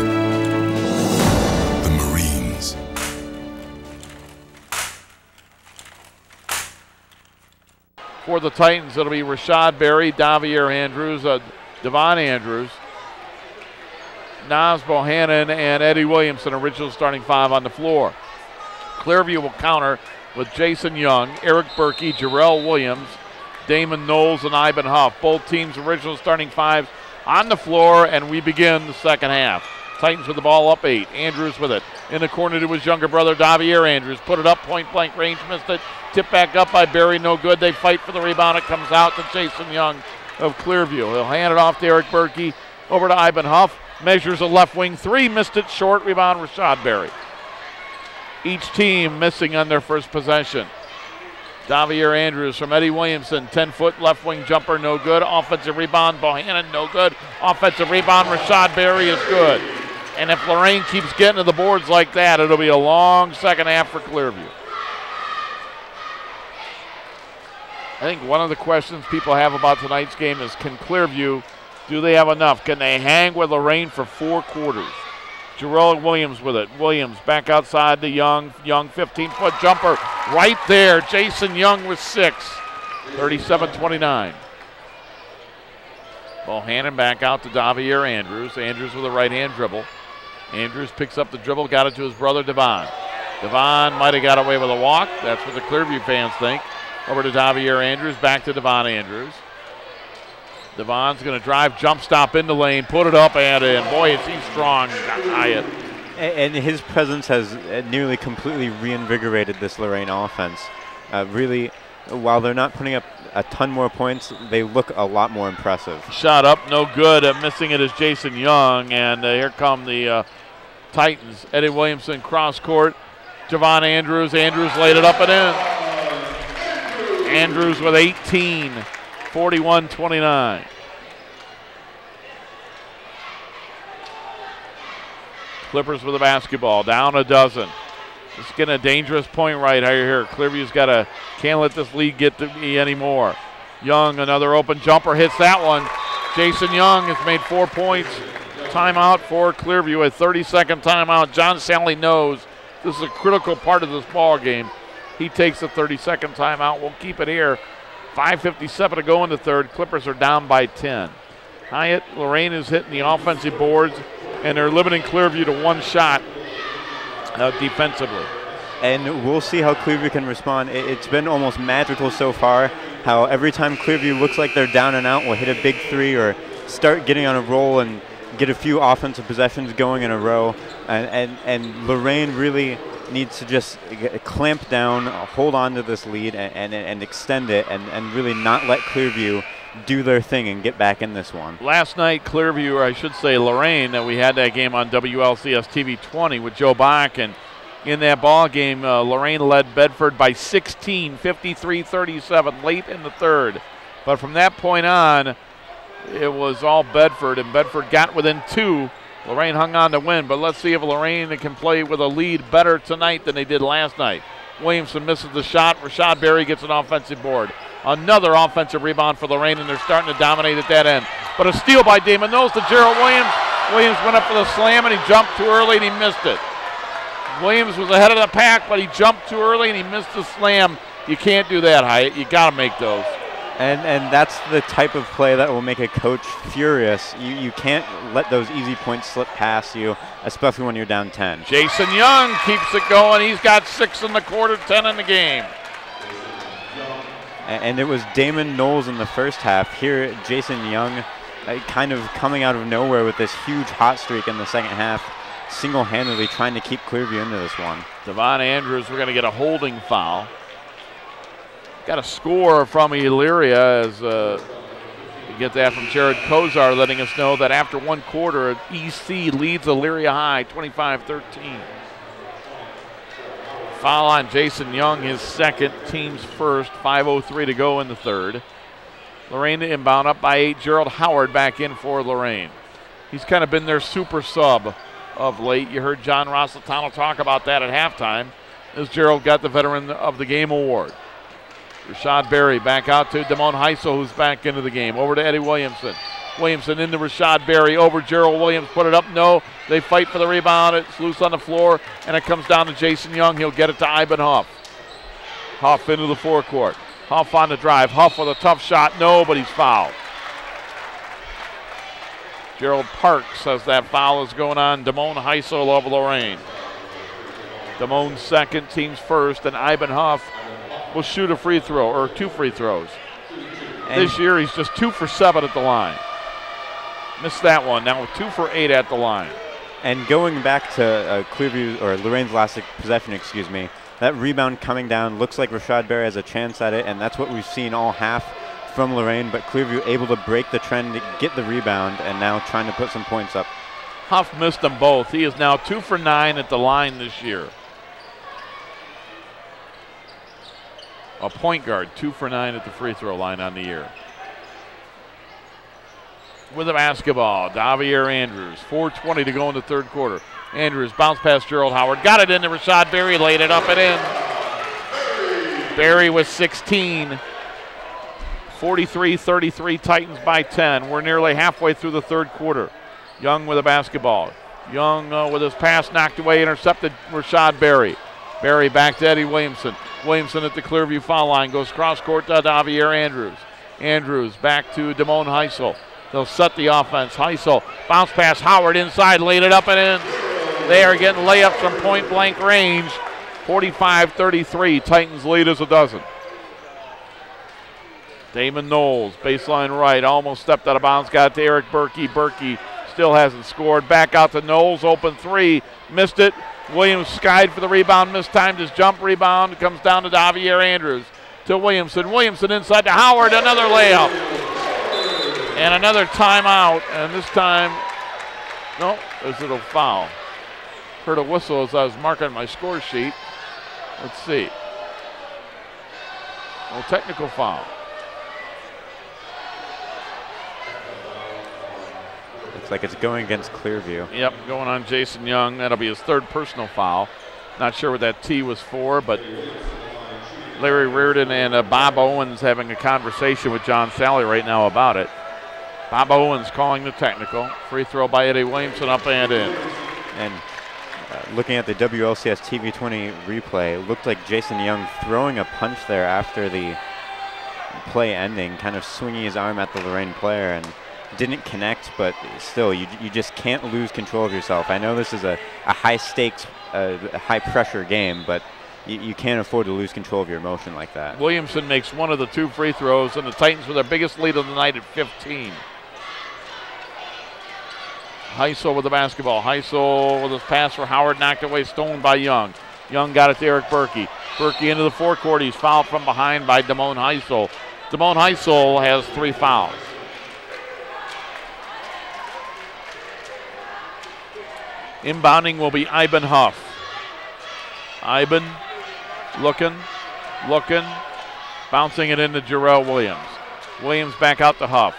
the Marines. For the Titans, it'll be Rashad Berry, Davier Andrews, Devon Andrews, Nas Bohannon, and Eddie Williamson, original starting 5 on the floor. Clearview will counter with Jason Young, Eric Berkey, Jarrell Williams, Damon Knowles, and Ivan Huff. Both teams' original starting 5s on the floor, and we begin the second half. Titans with the ball up 8. Andrews with it. In the corner to his younger brother, Davier Andrews. Put it up, point-blank range, missed it. Tipped back up by Berry, no good. They fight for the rebound. It comes out to Jason Young of Clearview. He'll hand it off to Eric Berkey. Over to Ivan Huff. Measures a left wing 3, missed it short. Rebound, Rashad Berry. Each team missing on their first possession. Davier Andrews from Eddie Williamson, 10-foot left wing jumper, no good. Offensive rebound, Bohannon, no good. Offensive rebound, Rashad Berry is good. And if Lorain keeps getting to the boards like that, it'll be a long second half for Clearview. I think one of the questions people have about tonight's game is, can Clearview, do they have enough? Can they hang with Lorain for 4 quarters? Jarrell Williams with it. Williams back outside to Young. Young 15-foot jumper right there. Jason Young with 6. 37-29. Bohannon back out to Davier Andrews. Andrews with a right-hand dribble. Andrews picks up the dribble, got it to his brother Devon. Devon might have got away with a walk. That's what the Clearview fans think. Over to Davier Andrews, back to Devon Andrews. Devon's going to drive, jump stop in the lane, put it up and in. Boy, is he strong, Hyatt. And his presence has nearly completely reinvigorated this Lorain offense. Really, while they're not putting up a ton more points, they look a lot more impressive. Shot up, no good. Missing it is Jason Young, and here come the Titans. Eddie Williamson cross court. Devon Andrews. Andrews laid it up and in. Andrews with 18. 41-29. Clippers with the basketball, down a dozen. It's getting a dangerous point right here. Clearview's can't let this lead get to me anymore. Young, another open jumper, hits that one. Jason Young has made 4 points. Timeout for Clearview, a 30-second timeout. John Sally knows this is a critical part of this ball game. He takes a 30-second timeout. We'll keep it here. 5:57 to go in the third. Clippers are down by 10. Hyatt, Lorain is hitting the offensive boards, and they're limiting Clearview to one shot defensively. And we'll see how Clearview can respond. It's been almost magical so far, how every time Clearview looks like they're down and out, we'll hit a big three or start getting on a roll and get a few offensive possessions going in a row. And Lorain really needs to just clamp down, hold on to this lead and extend it and really not let Clearview do their thing and get back in this one. Last night, Clearview, or I should say Lorain, we had that game on WLCS TV 20 with Joe Bach, and in that ball game, Lorain led Bedford by 16, 53-37, late in the third. But from that point on, it was all Bedford, and Bedford got within 2. Lorain hung on to win, but let's see if Lorain can play with a lead better tonight than they did last night. Williamson misses the shot. Rashad Berry gets an offensive board. Another offensive rebound for Lorain, and they're starting to dominate at that end. But a steal by Damon Knowles to Gerald Williams. Williams went up for the slam, and he jumped too early, and he missed it. Williams was ahead of the pack, but he jumped too early, and he missed the slam. You can't do that, Hyatt. You got to make those. And that's the type of play that will make a coach furious. You can't let those easy points slip past you, especially when you're down 10. Jason Young keeps it going. He's got 6 in the quarter, 10 in the game. And it was Damon Knowles in the first half. Here, Jason Young kind of coming out of nowhere with this huge hot streak in the second half, single-handedly trying to keep Clearview into this one. Devon Andrews, we're going to get a holding foul. Got a score from Elyria as you get that from Jared Kozar, letting us know that after one quarter, EC leads Elyria High 25-13. Foul on Jason Young, his second, team's first. 5:03 to go in the third. Lorain inbound up by 8. Gerald Howard back in for Lorain. He's kind of been their super sub of late. You heard John Rossitano talk about that at halftime as Gerald got the Veteran of the Game award. Rashad Berry back out to Damone Heisel, who's back into the game. Over to Eddie Williamson. Williamson into Rashad Berry. Over Gerald Williams. Put it up. No. They fight for the rebound. It's loose on the floor, and it comes down to Jason Young. He'll get it to Ivan Huff. Huff into the forecourt. Huff on the drive. Huff with a tough shot. No, but he's fouled. Gerald Parks says that foul is going on Damone Heisel of Lorain. Damone's second, team's first, and Ivan Huff will shoot a free throw, or 2 free throws. And this year he's just 2 for 7 at the line. Missed that one. Now 2 for 8 at the line. And going back to Clearview, or Lorain's last possession, excuse me, that rebound coming down looks like Rashad Berry has a chance at it, and that's what we've seen all half from Lorain, but Clearview able to break the trend to get the rebound and now trying to put some points up. Huff missed them both. He is now 2 for 9 at the line this year. A point guard, 2 for 9 at the free throw line on the year. With the basketball, Davier Andrews. 4:20 to go in the third quarter. Andrews bounced past Gerald Howard. Got it into Rashad Berry, laid it up and in. Berry with 16. 43-33, Titans by 10. We're nearly halfway through the third quarter. Young with a basketball. Young with his pass knocked away, intercepted Rashad Berry. Berry back to Eddie Williamson. Williamson at the Clearview foul line, goes cross court to Davier Andrews. Andrews back to Damone Heisel. They'll set the offense. Heisel, bounce pass, Howard inside, laid it up and in. They are getting layups from point blank range. 45-33, Titans lead as a dozen. Damon Knowles, baseline right, almost stepped out of bounds, got to Eric Berkey. Berkey still hasn't scored. Back out to Knowles, open 3, missed it. Williams skied for the rebound, mistimed his jump rebound. It comes down to Davier Andrews to Williamson. Williamson inside to Howard, another layup. And another timeout, and this time, no, is it a foul? Heard a whistle as I was marking my score sheet. Let's see. No technical foul. Looks like it's going against Clearview. Yep, going on Jason Young. That'll be his third personal foul. Not sure what that T was for, but Larry Reardon and Bob Owens having a conversation with John Sally right now about it. Bob Owens calling the technical. Free throw by Eddie Williamson, up and in. And looking at the WLCS TV 20 replay, it looked like Jason Young throwing a punch there after the play ending, kind of swinging his arm at the Lorain player, and didn't connect, but still, you just can't lose control of yourself. I know this is a high-stakes, high-pressure game, but you can't afford to lose control of your emotion like that. Williamson makes one of the 2 free throws, and the Titans with their biggest lead of the night at 15. Heisel with the basketball. Heisel with his pass for Howard, knocked away, stolen by Young. Young got it to Eric Berkey. Berkey into the forecourt. He's fouled from behind by Damone Heisel. Damone Heisel has 3 fouls. Inbounding will be Ivan Huff. Ivan looking, bouncing it into Jarrell Williams. Williams back out to Huff.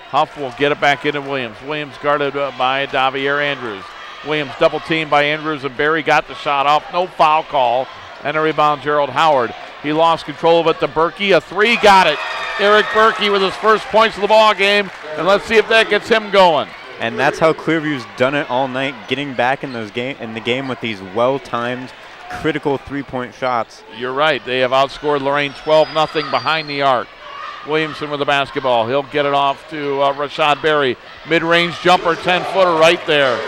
Huff will get it back into Williams. Williams guarded by Davier Andrews. Williams double teamed by Andrews, and Barry got the shot off. No foul call. And a rebound, Gerald Howard. He lost control of it to Berkey. A 3, got it. Eric Berkey with his first points of the ball game. And let's see if that gets him going. And that's how Clearview's done it all night, getting back in the game with these well-timed, critical 3-point shots. You're right. They have outscored Lorain 12-0 behind the arc. Williamson with the basketball. He'll get it off to Rashad Berry. Mid-range jumper, 10-footer right there.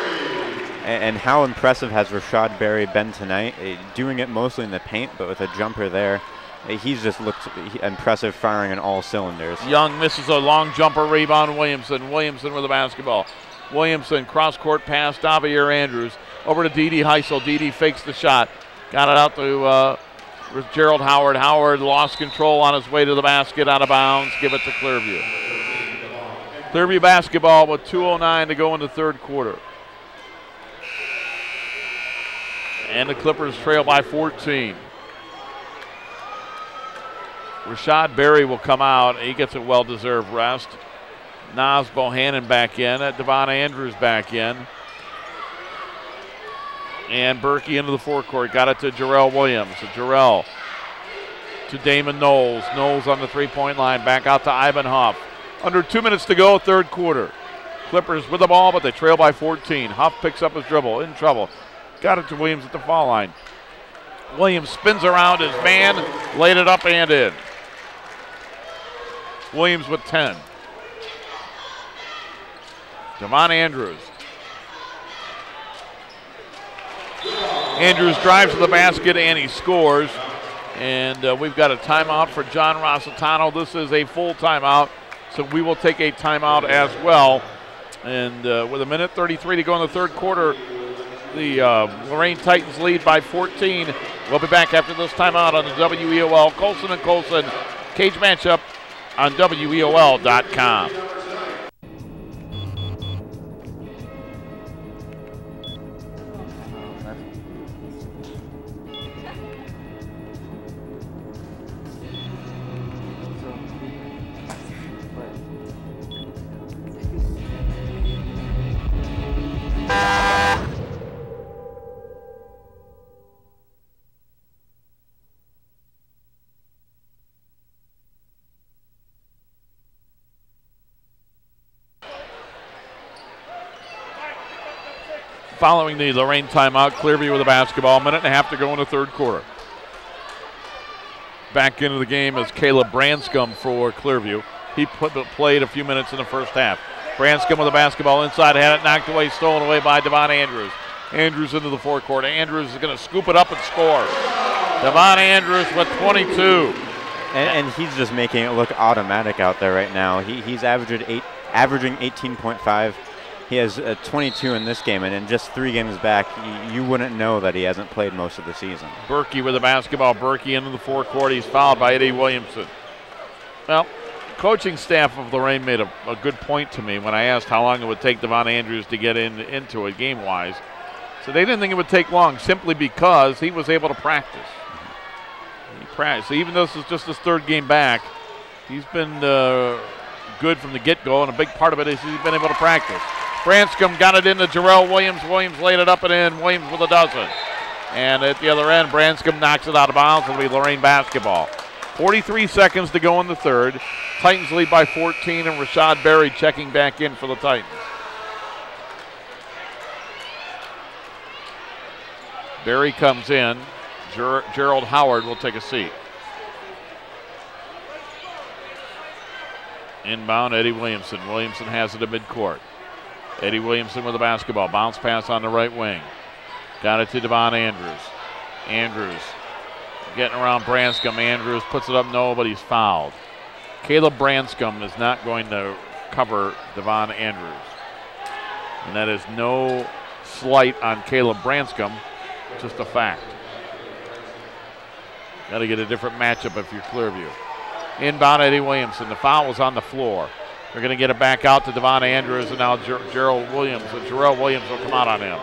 And how impressive has Rashad Berry been tonight? Doing it mostly in the paint, but with a jumper there. He's just looked impressive, firing on all cylinders. Young misses a long jumper, rebound Williamson. Williamson with the basketball. Williamson, cross-court pass, Davier Andrews. Over to Dede Heisel. Dede fakes the shot. Got it out to Gerald Howard. Howard lost control on his way to the basket, out of bounds. Give it to Clearview. Clearview basketball with 2:09 to go in the third quarter. And the Clippers trail by 14. Rashad Berry will come out. He gets a well-deserved rest. Naz Bohannon back in. Devon Andrews back in. And Berkey into the forecourt. Got it to Jarrell Williams. Jarrell to Damon Knowles. Knowles on the 3-point line. Back out to Ivan Huff. Under 2 minutes to go, third quarter. Clippers with the ball, but they trail by 14. Huff picks up his dribble. In trouble. Got it to Williams at the foul line. Williams spins around his man. Laid it up and in. Williams with 10. Devon Andrews. Andrews drives to the basket and he scores. And we've got a timeout for John Rossitano. This is a full timeout, so we will take a timeout as well. And with 1:33 to go in the third quarter, the Lorain Titans lead by 14. We'll be back after this timeout on the WEOL Colson & Colson Cage Matchup on WEOL.com. Following the Lorain timeout, Clearview with the basketball. 1.5 to go in the third quarter. Back into the game is Caleb Branscombe for Clearview. He played a few minutes in the first half. Branscombe with the basketball inside, had it knocked away, stolen away by Devon Andrews. Andrews into the forecourt. Andrews is going to scoop it up and score. Devon Andrews with 22. And he's just making it look automatic out there right now. He's averaging 18.5. He has 22 in this game, and in just 3 games back, you wouldn't know that he hasn't played most of the season. Berkey with the basketball. Berkey into the forecourt. He's fouled by Eddie Williamson. Well, coaching staff of Lorain made a good point to me when I asked how long it would take Devon Andrews to get into it game-wise. So they didn't think it would take long simply because he was able to practice. He practiced. So even though this is just his 3rd game back, he's been good from the get-go, and a big part of it is he's been able to practice. Branscombe got it into Jarrell Williams. Williams laid it up and in. Williams with a dozen. And at the other end, Branscombe knocks it out of bounds. It'll be Lorain basketball. 43 seconds to go in the third. Titans lead by 14, and Rashad Berry checking back in for the Titans. Berry comes in. Gerald Howard will take a seat. Inbound, Eddie Williamson. Williamson has it at midcourt. Eddie Williamson with the basketball. Bounce pass on the right wing. Got it to Devon Andrews. Andrews getting around Branscombe. Andrews puts it up, no, but he's fouled. Caleb Branscombe is not going to cover Devon Andrews. And that is no slight on Caleb Branscombe, just a fact. Got to get a different matchup if you're Clearview. Inbound, Eddie Williamson. The foul was on the floor. They're going to get it back out to Devon Andrews, and now Jarrell Williams will come out on him.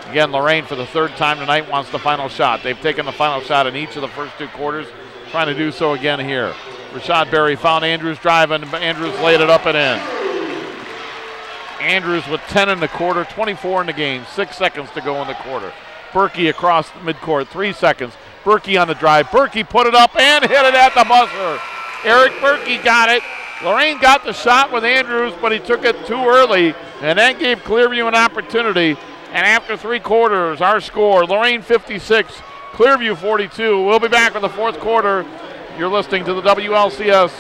Again, Lorain for the third time tonight wants the final shot. They've taken the final shot in each of the first 2 quarters, trying to do so again here. Rashad Berry found Andrews driving. Andrews laid it up and in. Andrews with 10 in the quarter, 24 in the game, 6 seconds to go in the quarter. Berkey across midcourt, 3 seconds. Berkey on the drive. Berkey put it up and hit it at the buzzer. Eric Berkey got it. Lorain got the shot with Andrews, but he took it too early, and that gave Clearview an opportunity. And after 3 quarters, our score, Lorain 56, Clearview 42. We'll be back with the 4th quarter. You're listening to the WLCS,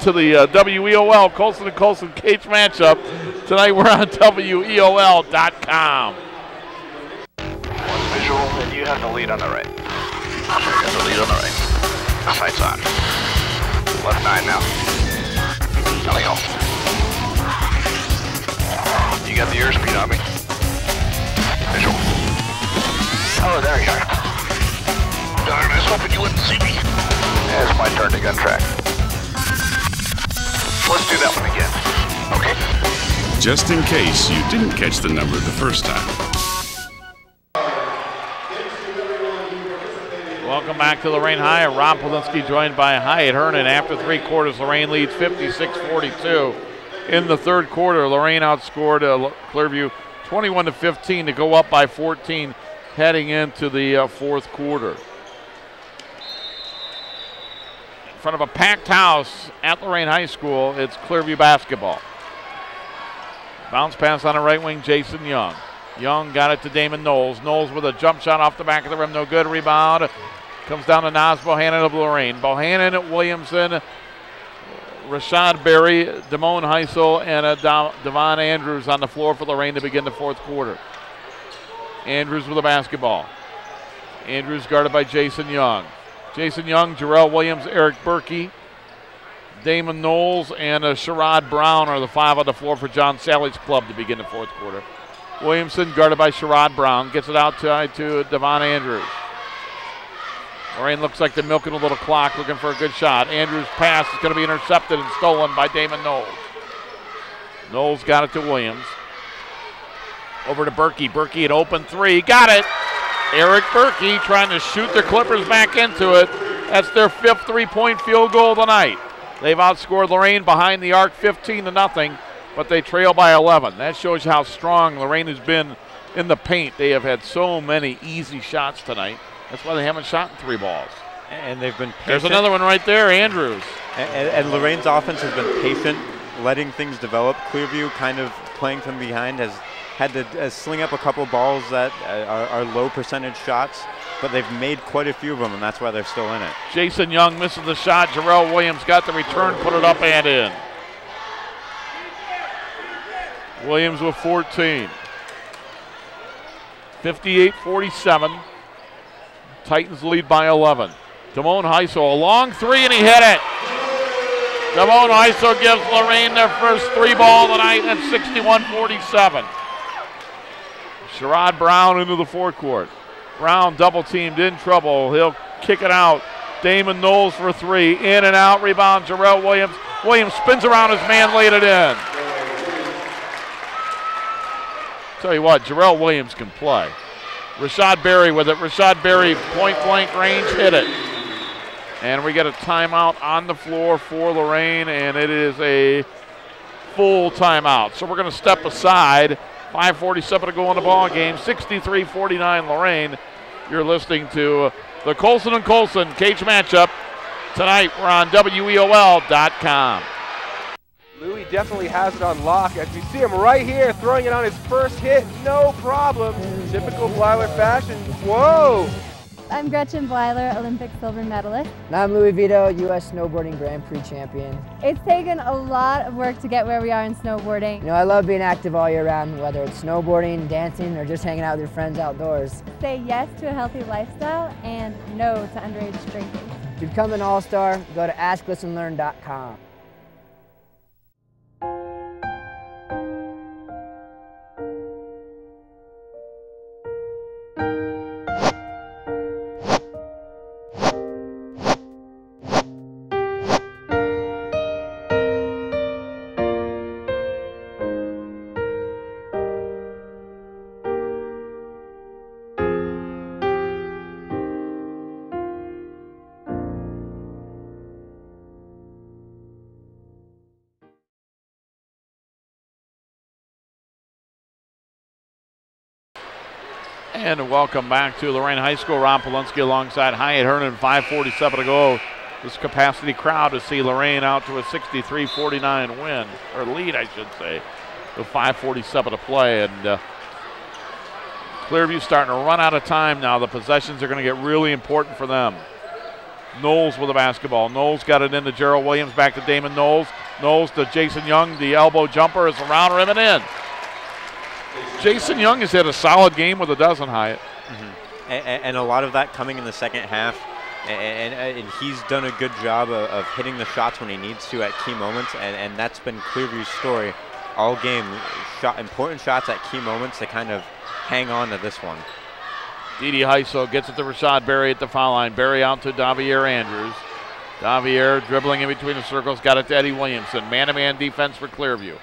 to the WEOL Colson and Colson Cage matchup. Tonight we're on WEOL.com. One visual, and you have the lead on the right. Got the lead on the right. Sights on. Left 9 now. Coming home. You got the airspeed on me. Visual. Oh, there you are. Darn, I was hoping you wouldn't see me. It's my turn to gun track. Let's do that one again. Okay? Just in case you didn't catch the number the first time. Welcome back to Lorain High. Rob Polinsky joined by Hyatt Hernan. After 3 quarters, Lorain leads 56-42. In the 3rd quarter, Lorain outscored Clearview 21-15 to go up by 14 heading into the 4th quarter. In front of a packed house at Lorain High School, it's Clearview basketball. Bounce pass on the right wing, Jason Young. Young got it to Damon Knowles. Knowles with a jump shot off the back of the rim, no good. Rebound comes down to Nas Bohannon of Lorain. Bohannon, Williamson, Rashad Berry, Damone Heisel, and Devon Andrews on the floor for Lorain to begin the 4th quarter. Andrews with the basketball. Andrews guarded by Jason Young. Jason Young, Jarrell Williams, Eric Berkey, Damon Knowles, and Sherrod Brown are the 5 on the floor for John Sally's club to begin the 4th quarter. Williamson guarded by Sherrod Brown. Gets it out to Devon Andrews. Lorain looks like they're milking a little clock, looking for a good shot. Andrews' pass is going to be intercepted and stolen by Damon Knowles. Knowles got it to Williams. Over to Berkey. Berkey at open 3. Got it. Eric Berkey trying to shoot the Clippers back into it. That's their 5th 3-point field goal of the night. They've outscored Lorain behind the arc 15-0. But they trail by 11. That shows you how strong Lorain has been in the paint. They have had so many easy shots tonight. That's why they haven't shot in 3 balls. And they've been patient. There's another one right there, Andrews. And Lorain's offense has been patient, letting things develop. Clearview kind of playing from behind has had to sling up a couple balls that are low percentage shots, but they've made quite a few of them, and that's why they're still in it. Jason Young misses the shot. Jarrell Williams got the return, put it up and in. Williams with 14. 58-47. Titans lead by 11. Damone Heisel, a long 3, and he hit it. Damone Heisel gives Lorain their first 3 ball of the night at 61-47. Sherrod Brown into the forecourt. Brown double teamed, in trouble. He'll kick it out. Damon Knowles for 3, in and out. Rebound, Jarrell Williams. Williams spins around his man, laid it in. Tell you what, Jarrell Williams can play. Rashad Berry with it. Rashad Berry, point blank range, hit it. And we get a timeout on the floor for Lorain, and it is a full timeout. So we're going to step aside. 5:47 to go in the ball game. 63-49 Lorain. You're listening to the Colson and Colson Cage matchup. Tonight we're on WEOL.com. Louis definitely has it on lock. As you see him right here, throwing it on his first hit, no problem. Typical Blyler fashion. Whoa! I'm Gretchen Bleiler, Olympic silver medalist. And I'm Louis Vito, U.S. Snowboarding Grand Prix champion. It's taken a lot of work to get where we are in snowboarding. You know, I love being active all year round, whether it's snowboarding, dancing, or just hanging out with your friends outdoors. Say yes to a healthy lifestyle and no to underage drinking. To become an all-star, go to asklistenlearn.com. And welcome back to Lorain High School. Ron Polinsky alongside Hyatt Hernan, 5:47 to go. This capacity crowd to see Lorain out to a 63-49 win, or lead, I should say, with 5:47 to play. And Clearview starting to run out of time now. The possessions are going to get really important for them. Knowles with the basketball. Knowles got it into Gerald Williams, back to Damon Knowles. Knowles to Jason Young. The elbow jumper is around rim and in. Jason Young has had a solid game with a dozen, Hyatt. And a lot of that coming in the second half. And he's done a good job of hitting the shots when he needs to at key moments. And that's been Clearview's story all game. Important shots at key moments to kind of hang on to this one. Didi Heisel gets it to Rashad Berry at the foul line. Berry out to Davier Andrews. Davier dribbling in between the circles, got it to Eddie Williamson. Man-to-man defense for Clearview.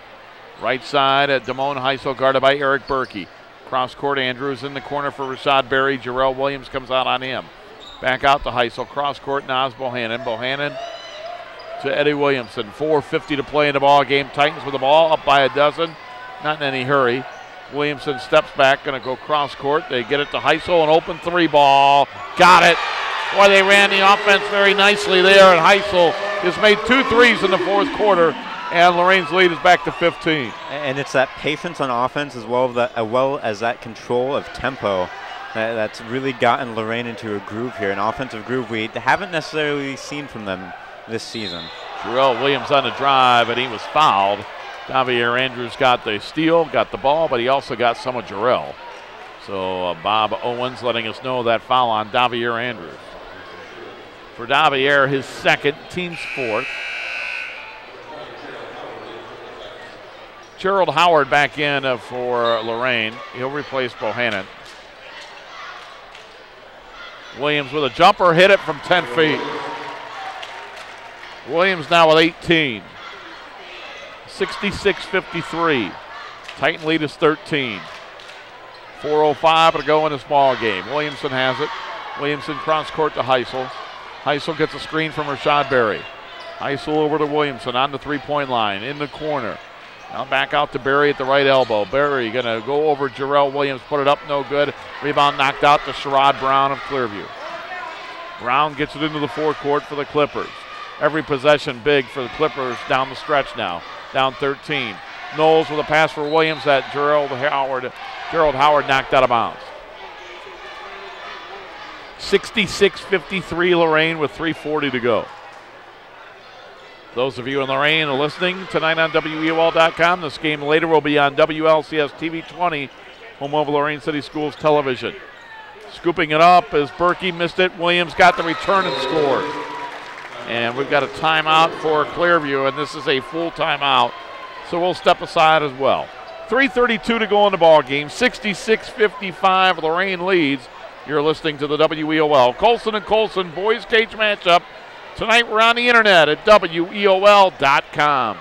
Right side at Damone Heisel, guarded by Eric Berkey. Cross court, Andrews in the corner for Rashad Berry. Jarrell Williams comes out on him. Back out to Heisel. Cross court, Naz Bohannon. Bohannon to Eddie Williamson. 4:50 to play in the ball game. Titans with the ball, up by a dozen. Not in any hurry. Williamson steps back, going to go cross court. They get it to Heisel, an open three ball. Got it. Boy, they ran the offense very nicely there, and Heisel has made 2 threes in the fourth quarter. And Lorain's lead is back to 15. And it's that patience on offense as well as that control of tempo that's really gotten Lorain into a groove here, an offensive groove we haven't necessarily seen from them this season. Jarrell Williams on the drive, and he was fouled. Davier Andrews got the steal, got the ball, but he also got some of Jarrell. So Bob Owens letting us know that foul on Davier Andrews. For Davier, his second, team's fourth. Gerald Howard back in for Lorain. He'll replace Bohannon. Williams with a jumper, hit it from 10 feet. Williams now with 18. 66-53. Titan lead is 13. 4:05 to go in this ball game. Williamson has it. Williamson cross court to Heisel. Heisel gets a screen from Rashad Berry. Heisel over to Williamson on the three-point line in the corner. Now back out to Berry at the right elbow. Berry going to go over Jarrell Williams, put it up, no good. Rebound knocked out to Sherrod Brown of Clearview. Brown gets it into the forecourt for the Clippers. Every possession big for the Clippers down the stretch now. Down 13. Knowles with a pass for Williams that Gerald Howard knocked out of bounds. 66-53 Lorain with 3:40 to go. Those of you in Lorain are listening tonight on WEOL.com. This game later will be on WLCS TV 20, home of Lorain City Schools television. Scooping it up as Berkey missed it. Williams got the return and scored. And we've got a timeout for Clearview, and this is a full timeout, so we'll step aside as well. 3:32 to go in the ball game. 66-55, Lorain leads. You're listening to the WEOL Colson and Colson boys cage matchup. Tonight we're on the internet at WEOL.com.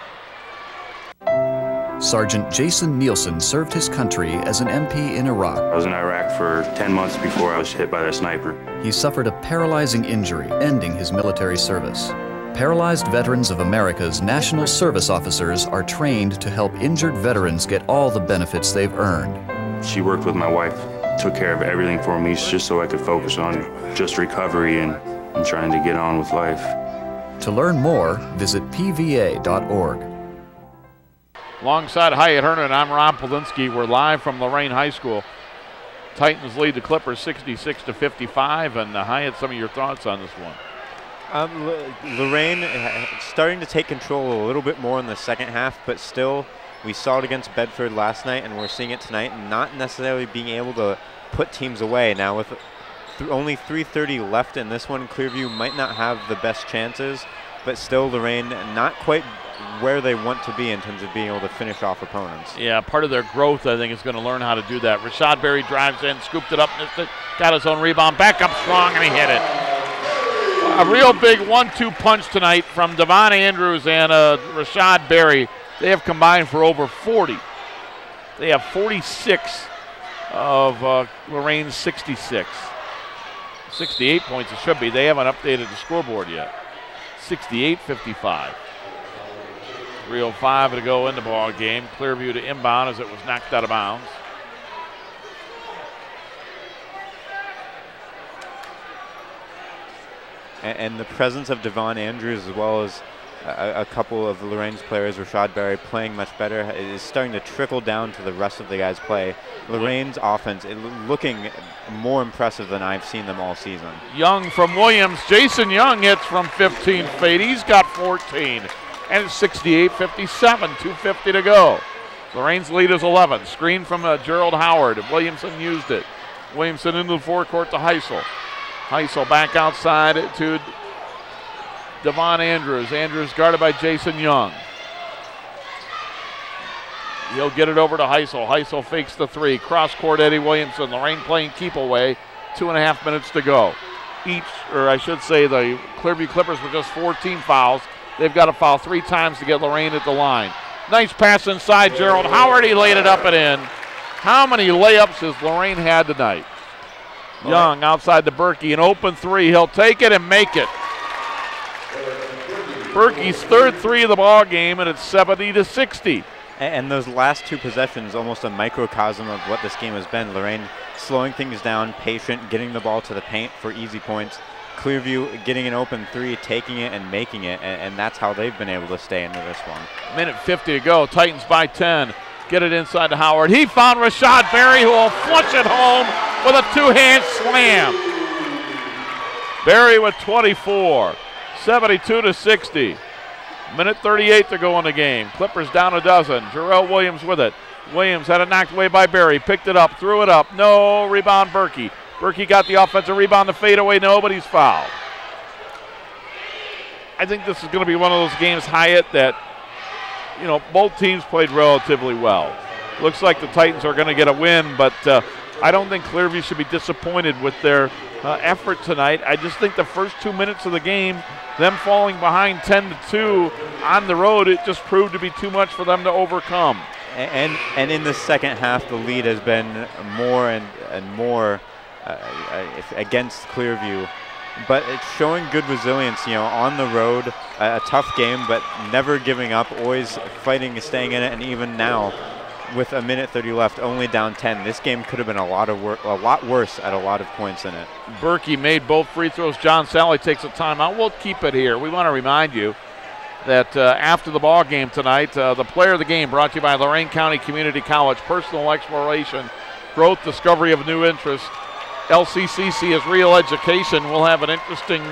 Sergeant Jason Nielsen served his country as an MP in Iraq. I was in Iraq for 10 months before I was hit by that sniper. He suffered a paralyzing injury, ending his military service. Paralyzed Veterans of America's National Service Officers are trained to help injured veterans get all the benefits they've earned. She worked with my wife, took care of everything for me just so I could focus on just recovery and trying to get on with life. To learn more, visit pva.org. Alongside Hyatt Hernan, I'm Ron Polinsky. We're live from Lorain High School. Titans lead the Clippers 66-55. And Hyatt, some of your thoughts on this one? Lorain starting to take control a little bit more in the second half, but still, we saw it against Bedford last night, and we're seeing it tonight, not necessarily being able to put teams away. Now, with only 3:30 left in this one, Clearview might not have the best chances, but still, Lorain not quite where they want to be in terms of being able to finish off opponents. Yeah, part of their growth, I think, is going to learn how to do that. Rashad Berry drives in, scooped it up, missed it, got his own rebound, back up strong, and he hit it. A real big 1-2 punch tonight from Devon Andrews and Rashad Berry. They have combined for over 40. They have 46 of Lorain's 66. 68 points it should be. They haven't updated the scoreboard yet. 68-55. 3:05 to go in the ball game. Clearview to inbound as it was knocked out of bounds. And the presence of Devon Andrews, as well as a couple of Lorain's players, Rashad Berry, playing much better, is starting to trickle down to the rest of the guys' play. Lorain's offense looking more impressive than I've seen them all season. Young from Williams. Jason Young hits from 15 feet. He's got 14. And it's 68-57, 2:50 to go. Lorain's lead is 11. Screen from Gerald Howard. Williamson used it. Williamson into the forecourt to Heisel. Heisel back outside to Devon Andrews. Andrews guarded by Jason Young. He'll get it over to Heisel. Heisel fakes the three. Cross court Eddie Williamson. Lorain playing keep away. 2.5 minutes to go. The Clearview Clippers with just 14 fouls. They've got to foul 3 times to get Lorain at the line. Nice pass inside Gerald Howard. He laid it up and in. How many layups has Lorain had tonight? Young outside to Berkey, an open three. He'll take it and make it. Berkey's third three of the ball game, and it's 70-60. And those last 2 possessions, almost a microcosm of what this game has been. Lorain slowing things down, patient, getting the ball to the paint for easy points. Clearview getting an open three, taking it and making it, and that's how they've been able to stay into this one. Minute 50 to go. Titans by 10. Get it inside to Howard. He found Rashad Berry, who will flush it home with a 2-hand slam. Berry with 24. 72-60. Minute 38 to go in the game. Clippers down a dozen. Jarrell Williams with it. Williams had it knocked away by Berry. Picked it up, threw it up. No, rebound Berkey. Berkey got the offensive rebound, the fadeaway. Nobody's fouled. I think this is going to be one of those games, Hyatt, that, both teams played relatively well. Looks like the Titans are going to get a win, but I don't think Clearview should be disappointed with their effort tonight. I just think the first 2 minutes of the game, them falling behind 10-2 on the road, it just proved to be too much for them to overcome. And in the second half, the lead has been more and more against Clearview. But it's showing good resilience, on the road, a tough game, but never giving up, always fighting, staying in it, and even now, with a minute 30 left, only down 10. This game could have been a lot worse at a lot of points in it. Berkey made both free throws. John Sally takes a timeout. We'll keep it here. We want to remind you that after the ball game tonight, the player of the game brought to you by Lorain County Community College. Personal exploration, growth, discovery of new interests. LCCC is real education. We'll have an interesting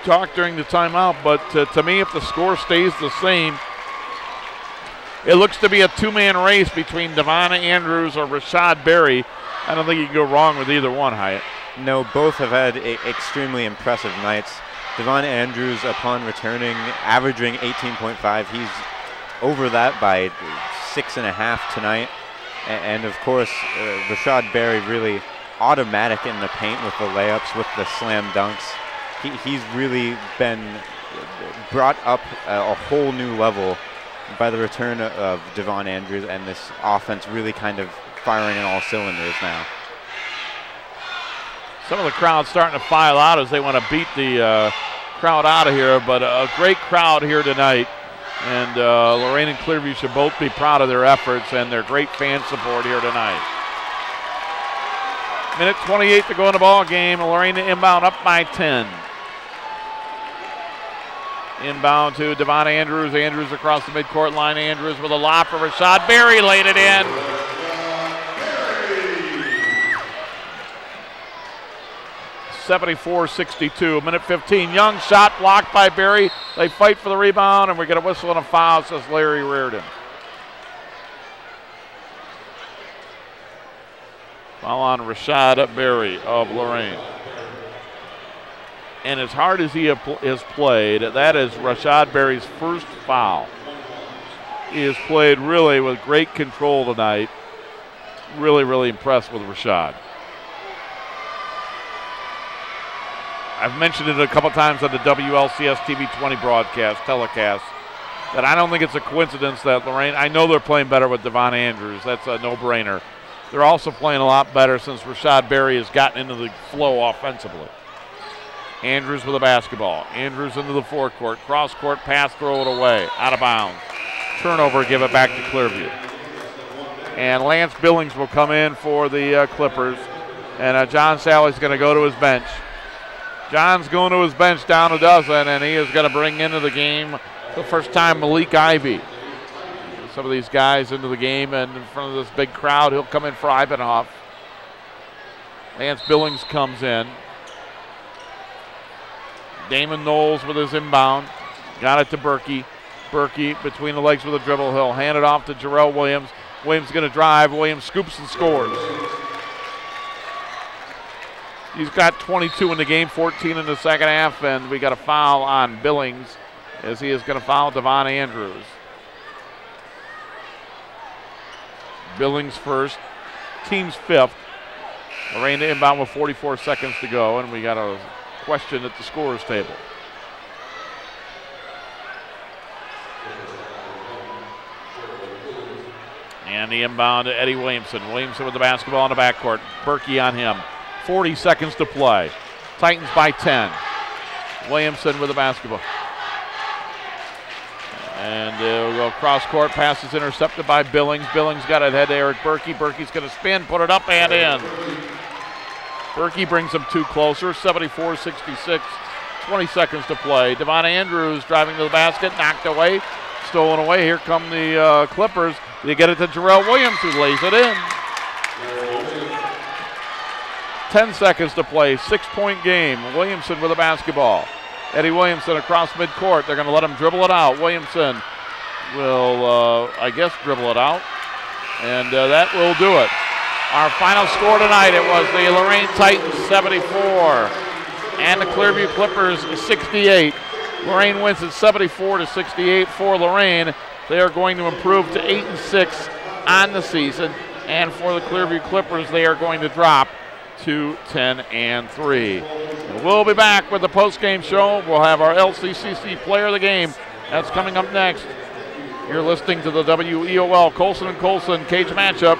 talk during the timeout, but to me, if the score stays the same, it looks to be a 2-man race between Devon Andrews or Rashad Berry. I don't think you can go wrong with either one, Hyatt. No, both have had extremely impressive nights. Devon Andrews, upon returning, averaging 18.5. He's over that by 6.5 tonight. And of course, Rashad Berry really automatic in the paint with the layups, with the slam dunks. He's really been brought up a whole new level by the return of Devon Andrews, and this offense really kind of firing on all cylinders now. Some of the crowd starting to file out as they want to beat the crowd out of here, but a great crowd here tonight. And Lorain and Clearview should both be proud of their efforts and their great fan support here tonight. Minute 28 to go in the ball game. Lorain to inbound up by 10. Inbound to Devon Andrews. Andrews across the midcourt line. Andrews with a lob for Rashad Berry. Laid it in. 74-62. Minute 15. Young shot blocked by Berry. They fight for the rebound, and we get a whistle and a foul, says Larry Reardon. Foul on Rashad Berry of Lorain. And as hard as he has played, that is Rashad Berry's first foul. He has played really with great control tonight. Really, really impressed with Rashad. I've mentioned it a couple times on the WLCS TV 20 telecast, that I don't think it's a coincidence that Lorain, I know they're playing better with Devon Andrews. That's a no-brainer. They're also playing a lot better since Rashad Berry has gotten into the flow offensively. Andrews with the basketball. Andrews into the forecourt. Cross-court pass, throw it away. Out of bounds. Turnover, give it back to Clearview. And Lance Billings will come in for the Clippers. And John Sally's going to go to his bench. John's going to his bench down a dozen, and he is going to bring into the game the first time Malik Ivy. Some of these guys into the game, and in front of this big crowd, he'll come in for Ivanhoff. Lance Billings comes in. Damon Knowles with his inbound. Got it to Berkey. Berkey between the legs with a dribble. He'll hand it off to Jarrell Williams. Williams going to drive. Williams scoops and scores. He's got 22 in the game, 14 in the second half, and we got a foul on Billings as he is going to foul Devon Andrews. Billings first, team's fifth. Lorain to inbound with 44 seconds to go, and we got a question at the scorer's table. And the inbound to Eddie Williamson. Williamson with the basketball in the backcourt. Berkey on him. 40 seconds to play. Titans by 10. Williamson with the basketball. And we'll go cross-court. Pass is intercepted by Billings. Billings got it ahead to Eric Berkey. Berkey's going to spin, put it up and in. Berkey brings them two closer, 74-66. 20 seconds to play. Devon Andrews driving to the basket, knocked away, stolen away. Here come the Clippers. They get it to Jarrell Williams, who lays it in. 10 seconds to play, 6-point game. Williamson with the basketball. Eddie Williamson across midcourt. They're going to let him dribble it out. Williamson will, I guess, dribble it out. And that will do it. Our final score tonight, it was the Lorain Titans 74 and the Clearview Clippers 68. Lorain wins at 74-68 for Lorain. They are going to improve to 8-6 on the season. And for the Clearview Clippers, they are going to drop to 10-3. And we'll be back with the post-game show. We'll have our LCCC Player of the Game. That's coming up next. You're listening to the WEOL Colson & Colson Cage Matchup.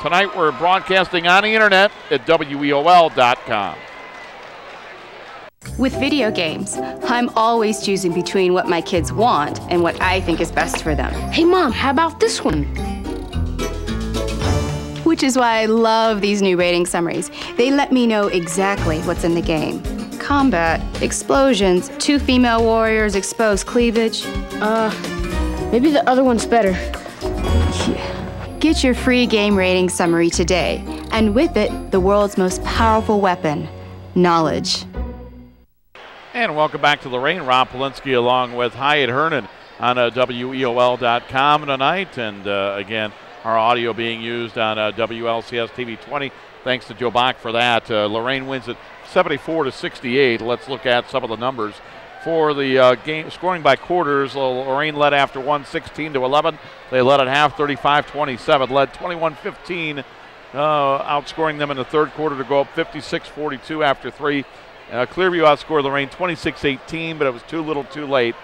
Tonight we're broadcasting on the internet at WEOL.com. With video games, I'm always choosing between what my kids want and what I think is best for them. Hey Mom, how about this one? Which is why I love these new rating summaries. They let me know exactly what's in the game. Combat, explosions, 2 female warriors, exposed cleavage. Maybe the other one's better. Yeah. Get your free game rating summary today, and with it, the world's most powerful weapon, knowledge. And welcome back to Lorain. Rob Polinsky along with Hyatt Hernan on WEOL.com tonight. And again, our audio being used on WLCS TV 20. Thanks to Joe Bach for that. Lorain wins it 74-68. Let's look at some of the numbers. For the game, scoring by quarters, Lorain led after 1, 16-11. They led at half, 35-27. Led 21-15, outscoring them in the third quarter to go up 56-42 after 3. Clearview outscored Lorain 26-18, but it was too little too late.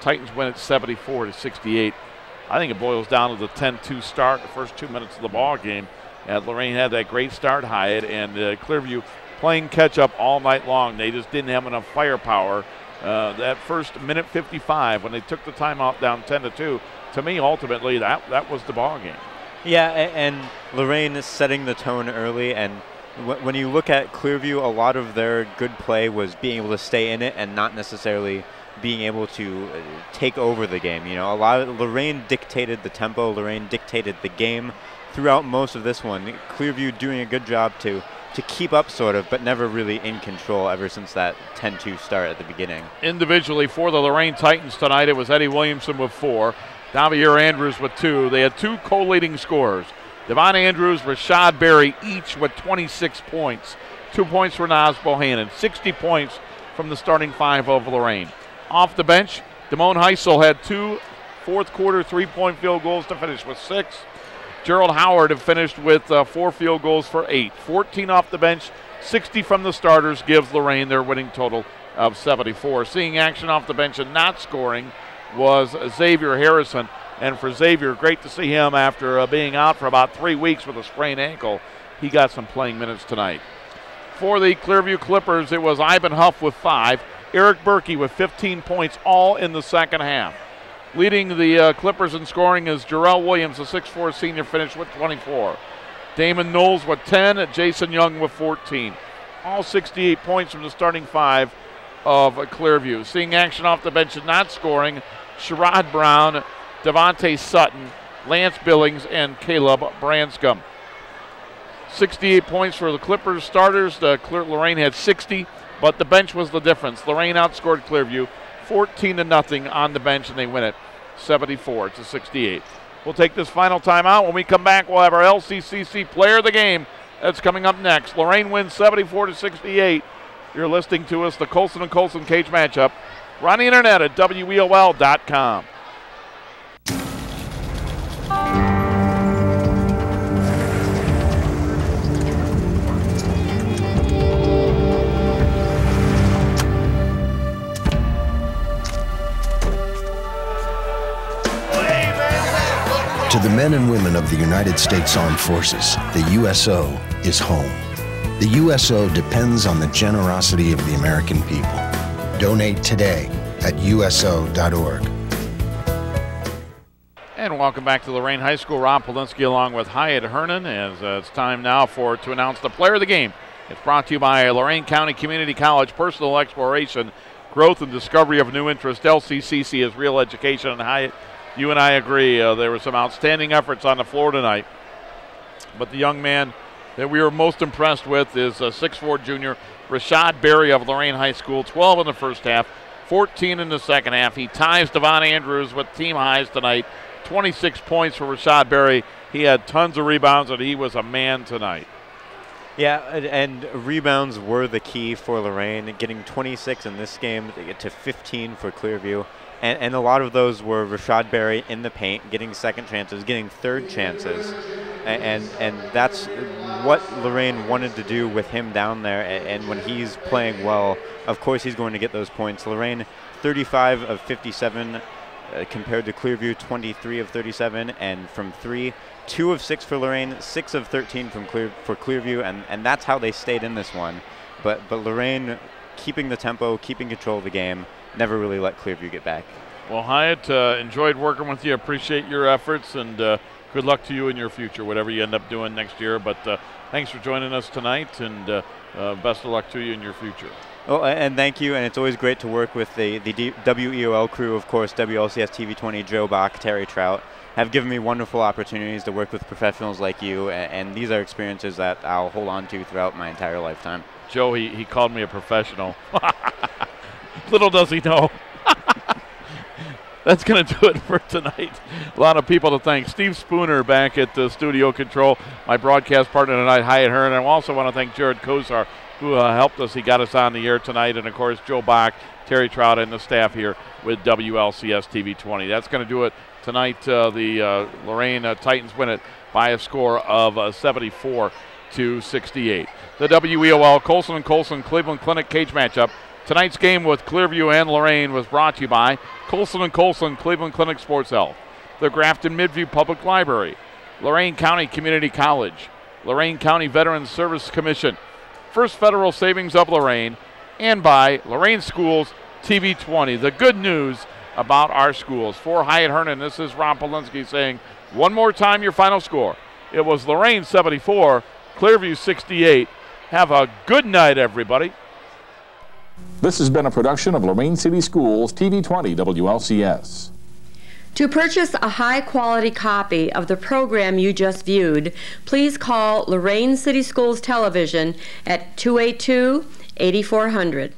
Titans win at 74-68. I think it boils down to the 10-2 start, the first 2 minutes of the ball game. Lorain had that great start, Hyatt, and Clearview playing catch-up all night long. They just didn't have enough firepower. That first minute 55, when they took the timeout down 10-2, to me, ultimately, that was the ball game. Yeah, and Lorain is setting the tone early, and when you look at Clearview, a lot of their good play was being able to stay in it and not necessarily being able to take over the game. You know, a lot of Lorain dictated the tempo. Lorain dictated the game throughout most of this one. Clearview doing a good job to to keep up sort of, but never really in control ever since that 10-2 start at the beginning. Individually for the Lorain Titans tonight, it was Eddie Williamson with 4, Davier Andrews with 2. They had 2 co-leading scorers. Devon Andrews, Rashad Berry, each with 26 points. 2 points for Naz Bohannon. 60 points from the starting 5 of Lorain. Off the bench, Damone Heisel had 2 fourth-quarter three-point field goals to finish with 6. Gerald Howard have finished with 4 field goals for 8. 14 off the bench, 60 from the starters gives Lorain their winning total of 74. Seeing action off the bench and not scoring was Xavier Harrison. And for Xavier, great to see him after being out for about 3 weeks with a sprained ankle. He got some playing minutes tonight. For the Clearview Clippers, it was Ivan Huff with 5, Eric Berkey with 15 points, all in the second half. Leading the Clippers in scoring is Jarrell Williams, a 6'4 senior, finished with 24. Damon Knowles with 10, Jason Young with 14. All 68 points from the starting 5 of Clearview. Seeing action off the bench and not scoring, Sherrod Brown, Devontae Sutton, Lance Billings, and Caleb Branscombe. 68 points for the Clippers starters. Lorain had 60, but the bench was the difference. Lorain outscored Clearview 14-0 on the bench, and they win it 74-68. We'll take this final timeout. When we come back, we'll have our LCCC Player of the Game. That's coming up next. Lorain wins 74-68. You're listening to us, the Colson & Colson Cage Matchup. We're on the internet at WEOL.com. To the men and women of the United States Armed Forces, the USO is home. The USO depends on the generosity of the American people. Donate today at USO.org. And welcome back to Lorain High School. Rob Polinsky along with Hyatt Hernan, as it's time now to announce the player of the game. It's brought to you by Lorain County Community College, personal exploration, growth and discovery of new interest. LCCC is real education. And Hyatt, you and I agree, there were some outstanding efforts on the floor tonight. But the young man that we were most impressed with is 6'4 junior Rashad Berry of Lorain High School. 12 in the first half, 14 in the second half. He ties Devon Andrews with team highs tonight. 26 points for Rashad Berry. He had tons of rebounds, and he was a man tonight. Yeah, and rebounds were the key for Lorain, getting 26 in this game to get to 15 for Clearview. And a lot of those were Rashad Berry in the paint, getting second chances, getting third chances. And that's what Lorain wanted to do with him down there. And when he's playing well, of course he's going to get those points. Lorain, 35 of 57 compared to Clearview, 23 of 37. And from 3, 2 of 6 for Lorain, 6 of 13 for Clearview. And that's how they stayed in this one. But Lorain keeping the tempo, keeping control of the game, never really let Clearview get back. Well, Hyatt, enjoyed working with you. Appreciate your efforts, and good luck to you in your future, whatever you end up doing next year. But thanks for joining us tonight, and best of luck to you in your future. Oh, and thank you, and it's always great to work with the WEOL crew, of course, WLCS TV 20, Joe Bach, Terry Trout, have given me wonderful opportunities to work with professionals like you, and these are experiences that I'll hold on to throughout my entire lifetime. Joe, he called me a professional. Little does he know. That's going to do it for tonight. A lot of people to thank. Steve Spooner back at the studio control, my broadcast partner tonight, Hyatt Hearn. And I also want to thank Jared Kozar, who helped us. He got us on the air tonight. And, of course, Joe Bach, Terry Trout, and the staff here with WLCS TV 20. That's going to do it tonight. The Lorain Titans win it by a score of 74-68. The WEOL Colson & Colson Cleveland Clinic Cage Matchup. Tonight's game with Clearview and Lorain was brought to you by Colson & Colson Cleveland Clinic Sports Health, the Grafton Midview Public Library, Lorain County Community College, Lorain County Veterans Service Commission, First Federal Savings of Lorain, and by Lorain Schools TV 20. The good news about our schools. For Hyatt Hernan, this is Ron Polinsky saying one more time your final score. It was Lorain 74, Clearview 68. Have a good night, everybody. This has been a production of Lorain City Schools TV 20 WLCS. To purchase a high-quality copy of the program you just viewed, please call Lorain City Schools Television at 282-8400.